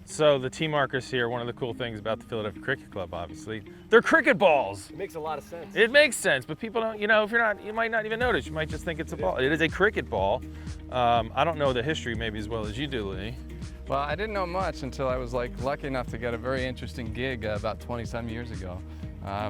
Speaker 6: So the tee markers here, one of the cool things about the Philadelphia Cricket Club, obviously, they're cricket balls.
Speaker 5: It makes a lot of sense.
Speaker 6: It makes sense, but people don't, you know, if you're not, you might not even notice. You might just think it's a ball. It is a cricket ball. I don't know the history maybe as well as you do, Lee.
Speaker 7: Well, I didn't know much until I was lucky enough to get a very interesting gig about 20-some years ago.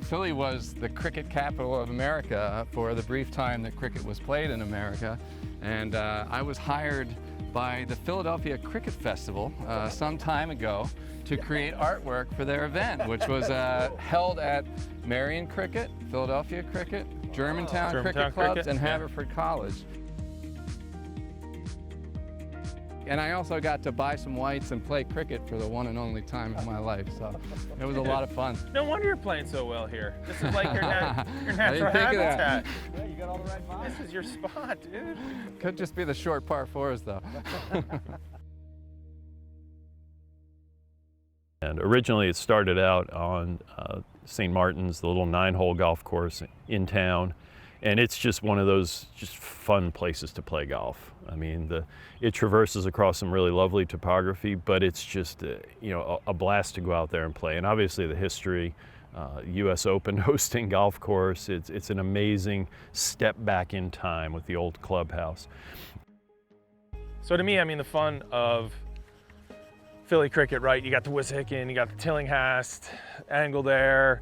Speaker 7: Philly was the cricket capital of America for the brief time that cricket was played in America, and I was hired by the Philadelphia Cricket Festival some time ago to create artwork for their event, which was held at Marion Cricket, Philadelphia Cricket, Germantown Cricket Clubs, and Haverford College. And I also got to buy some whites and play cricket for the one and only time in my life, so it was a lot of fun.
Speaker 6: No wonder you're playing so well here. This is like your natural
Speaker 7: think of
Speaker 6: habitat.
Speaker 7: that.
Speaker 6: Yeah, you got all the right vibes. This is your spot, dude.
Speaker 7: Could just be the short par fours, though.
Speaker 8: And originally it started out on St. Martin's, the little 9-hole golf course in town. And it's just one of those just fun places to play golf. I mean, it traverses across some really lovely topography, but it's just you know, a blast to go out there and play. And obviously the history, U.S. Open hosting golf course, it's an amazing step back in time with the old clubhouse.
Speaker 6: So to me, I mean, the fun of Philly cricket, right? You got the Wissahickon, you got the Tillinghast angle there,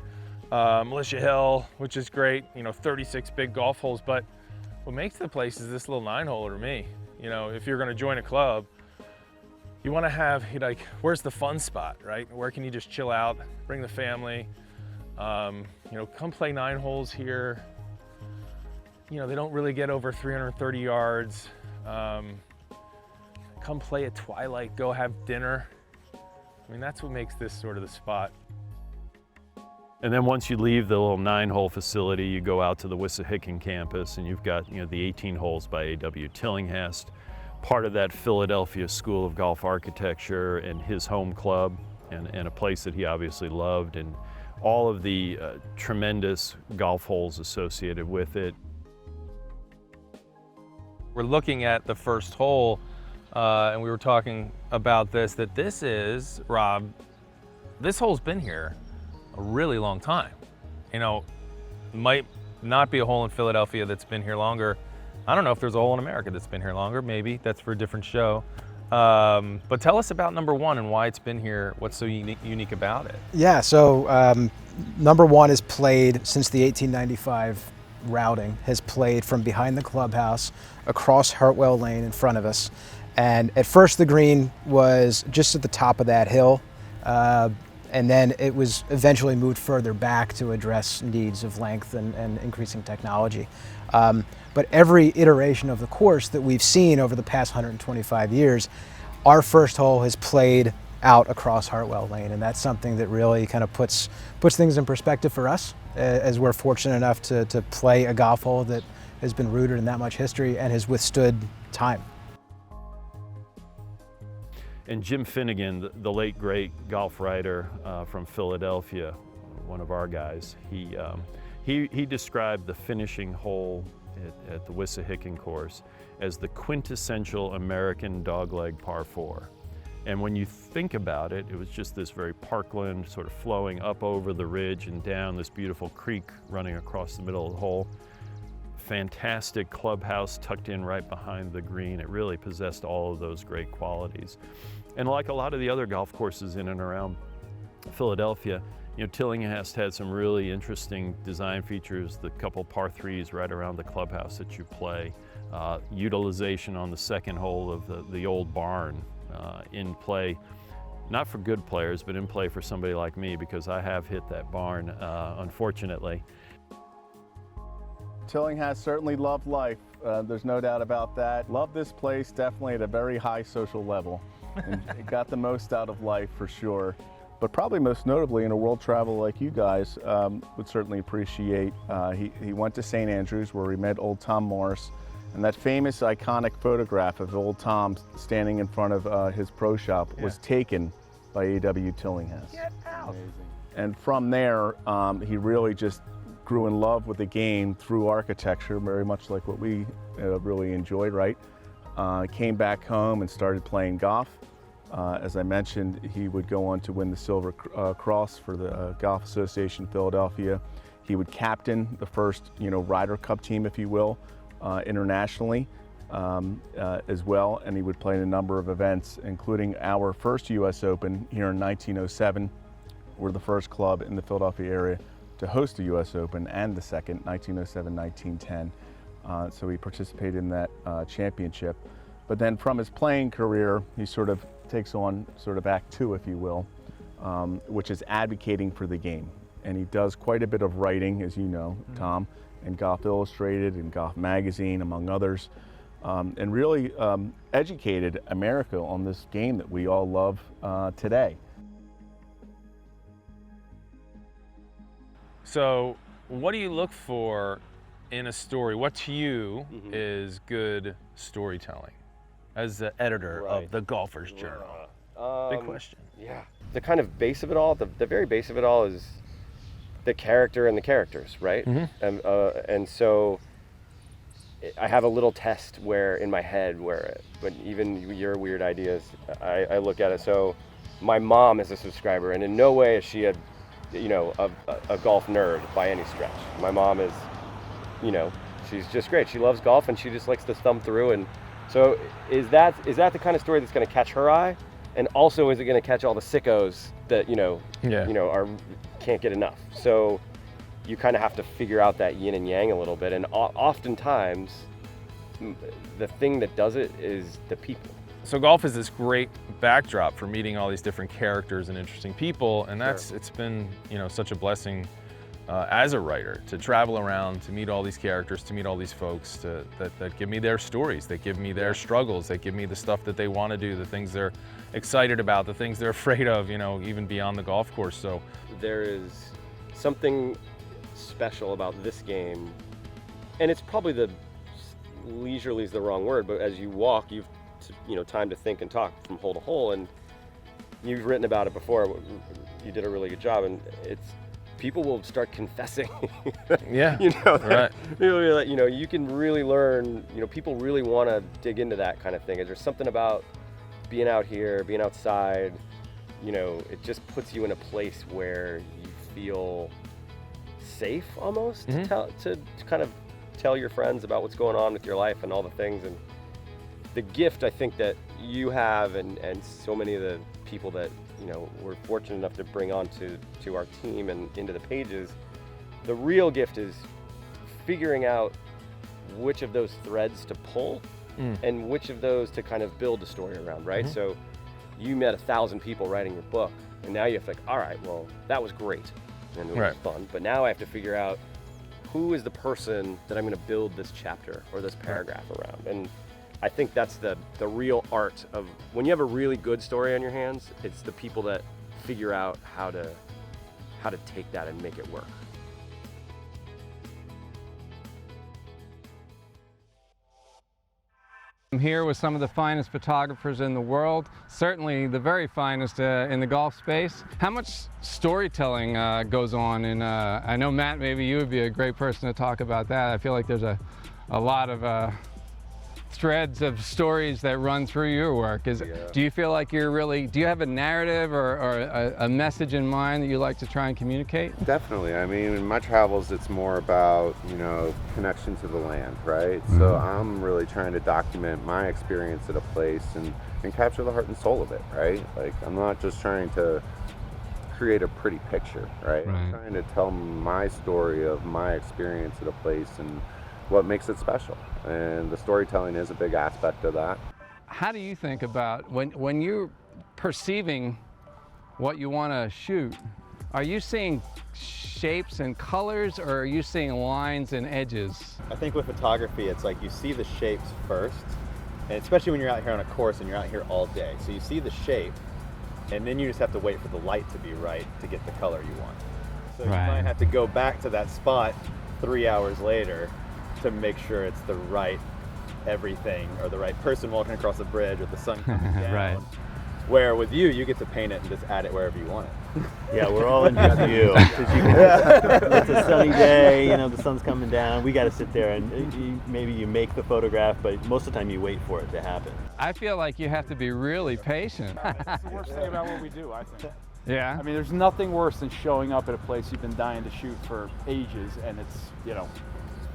Speaker 6: Militia Hill, which is great, you know, 36 big golf holes, but what makes the place is this little 9-holer to me. You know, if you're gonna join a club, you wanna have, like, where's the fun spot, right? Where can you just chill out, bring the family, you know, come play 9 holes here. You know, they don't really get over 330 yards. Come play at twilight, go have dinner. I mean, that's what makes this sort of the spot.
Speaker 8: And then once you leave the little 9-hole facility, you go out to the Wissahickon campus, and you've got, you know, the 18 holes by A.W. Tillinghast, part of that Philadelphia School of Golf Architecture and his home club, and a place that he obviously loved, and all of the tremendous golf holes associated with it.
Speaker 6: We're looking at the first hole, and we were talking about this, that this is, Rob, this hole's been here a really long time. You know, might not be a hole in Philadelphia that's been here longer. I don't know if there's a hole in America that's been here longer, maybe. That's for a different show. But tell us about number 1 and why it's been here, what's so unique about it.
Speaker 16: Yeah, so number 1 is played since the 1895 routing, has played from behind the clubhouse across Hartwell Lane in front of us. And at first the green was just at the top of that hill. And then it was eventually moved further back to address needs of length and increasing technology. But every iteration of the course that we've seen over the past 125 years, our first hole has played out across Hartwell Lane, and that's something that really kind of puts things in perspective for us, as we're fortunate enough to play a golf hole that has been rooted in that much history and has withstood time.
Speaker 8: And Jim Finnegan, the late great golf writer from Philadelphia, one of our guys, he described the finishing hole at the Wissahickon course as the quintessential American dogleg par 4. And when you think about it, it was just this very parkland sort of flowing up over the ridge and down this beautiful creek running across the middle of the hole. Fantastic clubhouse tucked in right behind the green. It really possessed all of those great qualities. And like a lot of the other golf courses in and around Philadelphia, you know, Tillinghast had some really interesting design features, the couple par 3s right around the clubhouse that you play, utilization on the second hole of the old barn in play, not for good players, but in play for somebody like me, because I have hit that barn, unfortunately.
Speaker 17: Tillinghast certainly loved life. There's no doubt about that. Loved this place definitely at a very high social level. And got the most out of life for sure. But probably most notably in a world travel like you guys would certainly appreciate, he went to St. Andrews where he met old Tom Morris. And that famous iconic photograph of old Tom standing in front of his pro shop was taken by A.W. Tillinghast.
Speaker 6: Get out.
Speaker 17: Amazing. And from there, he really just grew in love with the game through architecture, very much like what we really enjoyed, right? Came back home and started playing golf. As I mentioned, he would go on to win the Silver Cross for the Golf Association Philadelphia. He would captain the first, Ryder Cup team, if you will, internationally as well, and he would play in a number of events, including our first U.S. Open here in 1907. We're the first club in the Philadelphia area to host a U.S. Open, and the second, 1907-1910. So he participated in that championship. But then from his playing career, he sort of takes on sort of act two, if you will, which is advocating for the game. And he does quite a bit of writing, as you know, Tom, in Golf Illustrated and Golf Magazine, among others, and really educated America on this game that we all love today.
Speaker 6: So what do you look for in a story? What to you is good storytelling as the editor of the Golfer's Journal? Big question.
Speaker 5: Yeah. The kind of base of it all, the very base of it all is the character and the characters, right? And so I have a little test where in my head where when even your weird ideas, I look at it. So my mom is a subscriber, and in no way is she a golf nerd by any stretch. My mom is, she's just great. She loves golf and she just likes to thumb through. And so is that the kind of story that's going to catch her eye? And also, is it going to catch all the sickos that can't get enough? So you kind of have to figure out that yin and yang a little bit. And oftentimes, the thing that does it is the people.
Speaker 6: So golf is this great backdrop for meeting all these different characters and interesting people, and it's been such a blessing as a writer to travel around, to meet all these characters, to meet all these folks that give me their stories, that give me their struggles, that give me the stuff that they want to do, the things they're excited about, the things they're afraid of, even beyond the golf course. So
Speaker 5: there is something special about this game, and it's probably leisurely is the wrong word, but as you walk, you've time to think and talk from hole to hole, and you've written about it before. You did a really good job, and people will start confessing.
Speaker 6: Yeah,
Speaker 5: right. You can really learn. People really want to dig into that kind of thing. Is there something about being out here, being outside? It just puts you in a place where you feel safe almost to kind of tell your friends about what's going on with your life and all the things. And the gift I think that you have and so many of the people that we're fortunate enough to bring on to our team and into the pages, the real gift is figuring out which of those threads to pull and which of those to kind of build a story around, right? So you met 1,000 people writing your book, and now you have to all right, well, that was great and it was fun, but now I have to figure out who is the person that I'm going to build this chapter or this paragraph around. And I think that's the real art of when you have a really good story on your hands. It's the people that figure out how to take that and make it work.
Speaker 7: I'm here with some of the finest photographers in the world, certainly the very finest in the golf space. How much storytelling goes on? And I know, Matt, maybe you would be a great person to talk about that. I feel like there's a lot of threads of stories that run through your work. Do you feel like do you have a narrative or a message in mind that you like to try and communicate?
Speaker 18: Definitely. I mean, in my travels, it's more about, connection to the land, right? So I'm really trying to document my experience at a place and capture the heart and soul of it, right? Like, I'm not just trying to create a pretty picture, right? I'm trying to tell my story of my experience at a place and what makes it special, and the storytelling is a big aspect of that.
Speaker 7: How do you think about when you're perceiving what you want to shoot? Are you seeing shapes and colors, or are you seeing lines and edges?
Speaker 19: I think with photography, it's like you see the shapes first, and especially when you're out here on a course and you're out here all day. So you see the shape, and then you just have to wait for the light to be right to get the color you want. So you might have to go back to that spot 3 hours later to make sure it's the right everything, or the right person walking across the bridge with the sun coming down. Where with you, you get to paint it and just add it wherever you want it.
Speaker 20: Yeah, we're all in just you. It's a sunny day, you know, the sun's coming down. We got to sit there and maybe you make the photograph, but most of the time you wait for it to happen.
Speaker 7: I feel like you have to be really patient.
Speaker 21: That's the worst thing about what we do, I think.
Speaker 7: Yeah.
Speaker 21: I mean, there's nothing worse than showing up at a place you've been dying to shoot for ages, and it's, you know,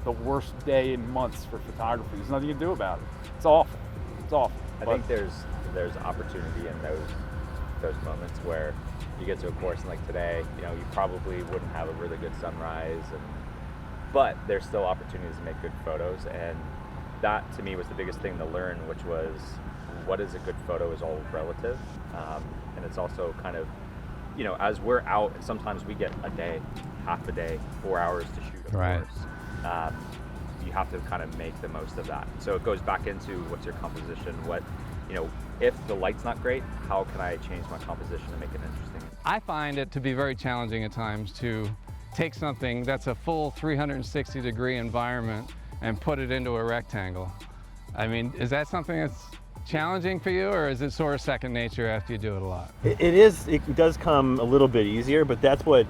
Speaker 21: the worst day in months for photography. There's nothing you can do about it. It's awful. It's awful.
Speaker 19: I think there's opportunity in those moments where you get to a course like today, you know, you probably wouldn't have a really good sunrise, but there's still opportunities to make good photos, and that to me was the biggest thing to learn, which was what is a good photo is all relative, and it's also kind of, you know, as we're out, sometimes we get a day, half a day, 4 hours to shoot a course. You have to kind of make the most of that. So it goes back into what's your composition, what, you know, if the light's not great, how can I change my composition to make it interesting?
Speaker 7: I find it to be very challenging at times to take something that's a full 360-degree environment and put it into a rectangle. I mean, is that something that's challenging for you, or is it sort of second nature after you do it a lot?
Speaker 20: It does come a little bit easier, but that's what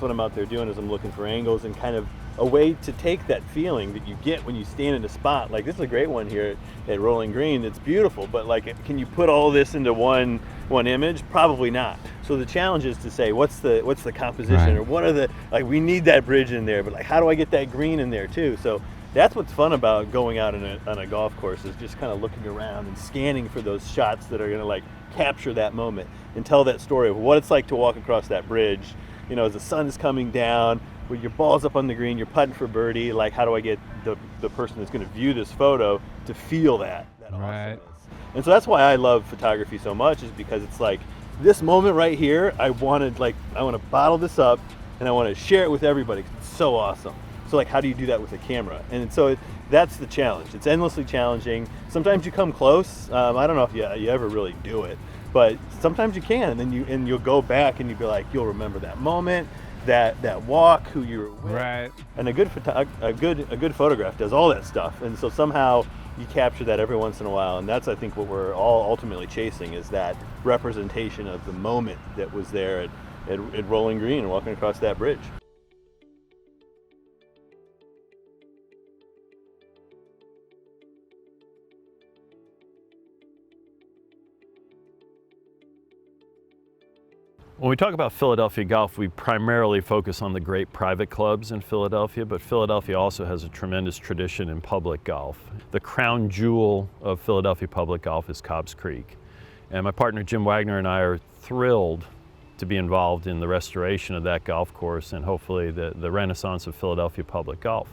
Speaker 20: I'm out there doing, is I'm looking for angles and kind of a way to take that feeling that you get when you stand in a spot. Like, this is a great one here at Rolling Green. It's beautiful, but like, can you put all this into one image? Probably not. So the challenge is to say, what's the composition, or what are the, like, we need that bridge in there, but like, how do I get that green in there too? So that's what's fun about going out on a golf course, is just kind of looking around and scanning for those shots that are going to like capture that moment and tell that story of what it's like to walk across that bridge, you know, as the sun is coming down, with your balls up on the green, you're putting for birdie. Like, how do I get the person that's going to view this photo to feel that awesomeness? And so that's why I love photography so much, is because it's like this moment right here, I want to bottle this up and I want to share it with everybody, 'cause it's so awesome. So like, how do you do that with a camera? And so that's the challenge. It's endlessly challenging. Sometimes you come close. I don't know if you ever really do it, but sometimes you can, and then you'll go back and you'll remember that moment, that walk, who you were with.
Speaker 7: Right.
Speaker 20: And a good photograph does all that stuff. And so somehow you capture that every once in a while, and that's, I think, what we're all ultimately chasing, is that representation of the moment that was there at Rolling Green and walking across that bridge.
Speaker 8: When we talk about Philadelphia golf, we primarily focus on the great private clubs in Philadelphia, but Philadelphia also has a tremendous tradition in public golf. The crown jewel of Philadelphia public golf is Cobbs Creek. And my partner Jim Wagner and I are thrilled to be involved in the restoration of that golf course and hopefully the renaissance of Philadelphia public golf.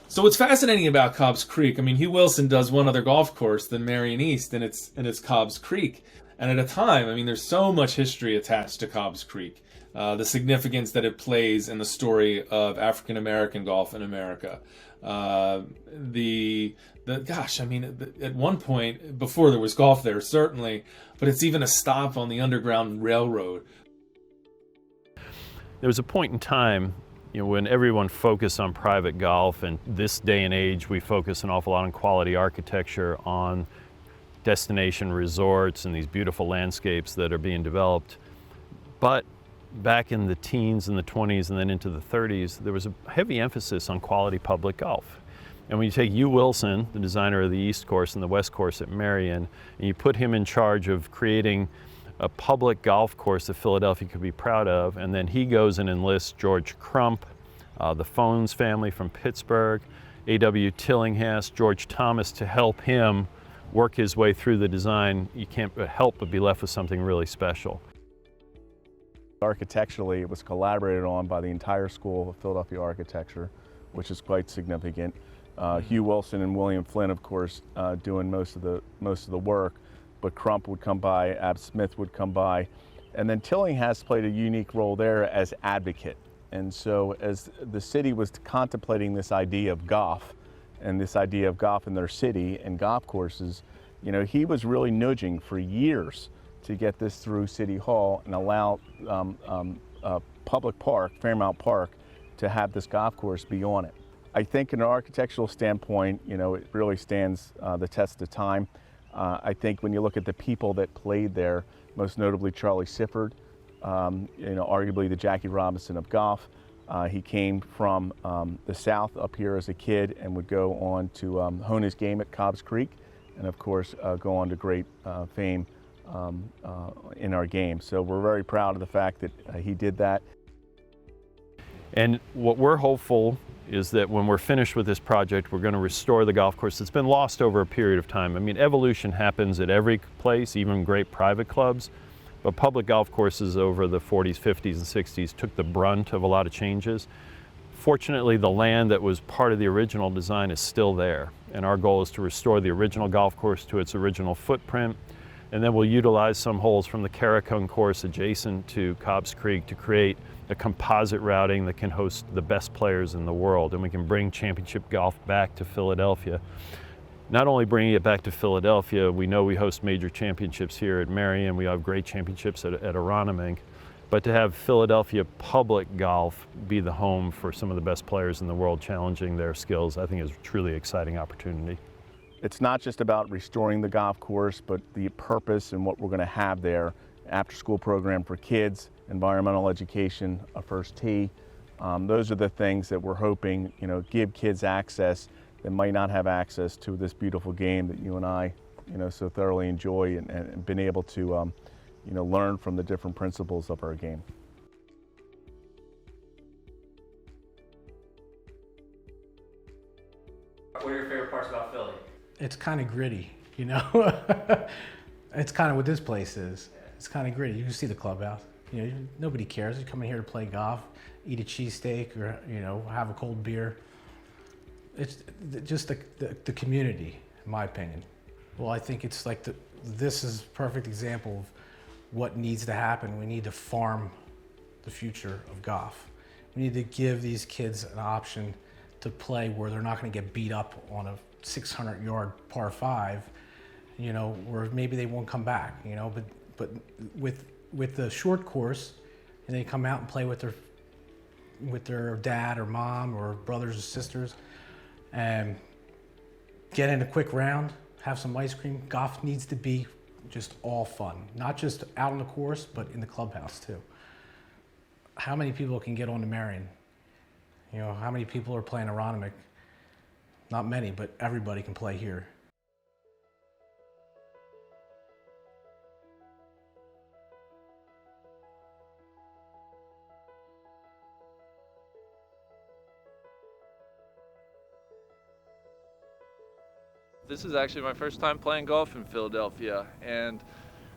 Speaker 1: So what's fascinating about Cobbs Creek, I mean, Hugh Wilson does one other golf course than Marion East, and it's Cobbs Creek. And at a time, I mean, there's so much history attached to Cobbs Creek. The significance that it plays in the story of African American golf in America. Gosh, I mean, at one point, before there was golf there, certainly, but it's even a stop on the Underground Railroad.
Speaker 8: There was a point in time, you know, when everyone focused on private golf, and this day and age we focus an awful lot on quality architecture, on destination resorts and these beautiful landscapes that are being developed. But back in the teens and the 20s and then into the 30s, there was a heavy emphasis on quality public golf. And when you take Hugh Wilson, the designer of the East Course and the West Course at Marion, and you put him in charge of creating a public golf course that Philadelphia could be proud of, and then he goes and enlists George Crump, the Phones family from Pittsburgh, A.W. Tillinghast, George Thomas, to help him work his way through the design, you can't help but be left with something really special.
Speaker 17: Architecturally, it was collaborated on by the entire School of Philadelphia Architecture, which is quite significant. Hugh Wilson and William Flynn, of course, doing most of the work, but Crump would come by, Ab Smith would come by, and then Tillinghast played a unique role there as advocate. And so as the city was contemplating this idea of golf, and this idea of golf in their city and golf courses, you know, he was really nudging for years to get this through City Hall and allow public park, Fairmount Park, to have this golf course be on it. I think in an architectural standpoint, you know, it really stands the test of time. I think when you look at the people that played there, most notably Charlie Sifford, arguably the Jackie Robinson of golf. He came from the South up here as a kid and would go on to hone his game at Cobbs Creek, and of course go on to great fame in our game. So we're very proud of the fact that he did that.
Speaker 8: And what we're hopeful is that when we're finished with this project, we're going to restore the golf course that's been lost over a period of time. I mean, evolution happens at every place, even great private clubs, but public golf courses over the 40s, 50s, and 60s took the brunt of a lot of changes. Fortunately, the land that was part of the original design is still there, and our goal is to restore the original golf course to its original footprint, and then we'll utilize some holes from the Carricone course adjacent to Cobbs Creek to create a composite routing that can host the best players in the world, and we can bring championship golf back to Philadelphia. Not only bringing it back to Philadelphia, we know we host major championships here at Marion, we have great championships at Aronimink, but to have Philadelphia public golf be the home for some of the best players in the world challenging their skills, I think is a truly exciting opportunity.
Speaker 17: It's not just about restoring the golf course, but the purpose and what we're going to have there. After-school program for kids, environmental education, a first tee. Those are the things that we're hoping, give kids access that might not have access to this beautiful game that you and I, so thoroughly enjoy and been able to, learn from the different principles of our game.
Speaker 4: What are your favorite parts about Philly?
Speaker 16: It's kind of gritty, It's kind of what this place is. It's kind of gritty. You can see the clubhouse. Nobody cares. You come in here to play golf, eat a cheesesteak, or have a cold beer. It's just the community, in my opinion. Well, I think it's like this is a perfect example of what needs to happen. We need to farm the future of golf. We need to give these kids an option to play where they're not going to get beat up on a 600-yard par 5, where maybe they won't come back, but with the short course, and they come out and play with their dad or mom or brothers or sisters, and get in a quick round, have some ice cream. Golf needs to be just all fun, not just out on the course, but in the clubhouse too. How many people can get on to Marion? How many people are playing Aronimink? Not many, but everybody can play here.
Speaker 2: This is actually my first time playing golf in Philadelphia, and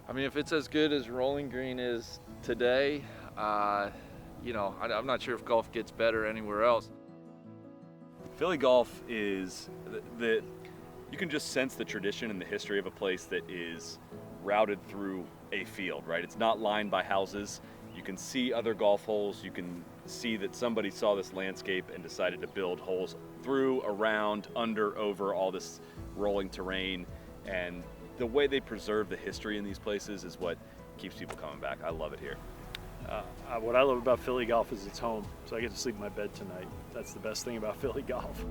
Speaker 2: I mean, if it's as good as Rolling Green is today, I'm not sure if golf gets better anywhere else.
Speaker 22: Philly golf is you can just sense the tradition and the history of a place that is routed through a field, right? It's not lined by houses. You can see other golf holes. You can see that somebody saw this landscape and decided to build holes through, around, under, over all this rolling terrain. And the way they preserve the history in these places is what keeps people coming back. I love it here.
Speaker 23: What I love about Philly golf is it's home, so I get to sleep in my bed tonight. That's the best thing about Philly golf.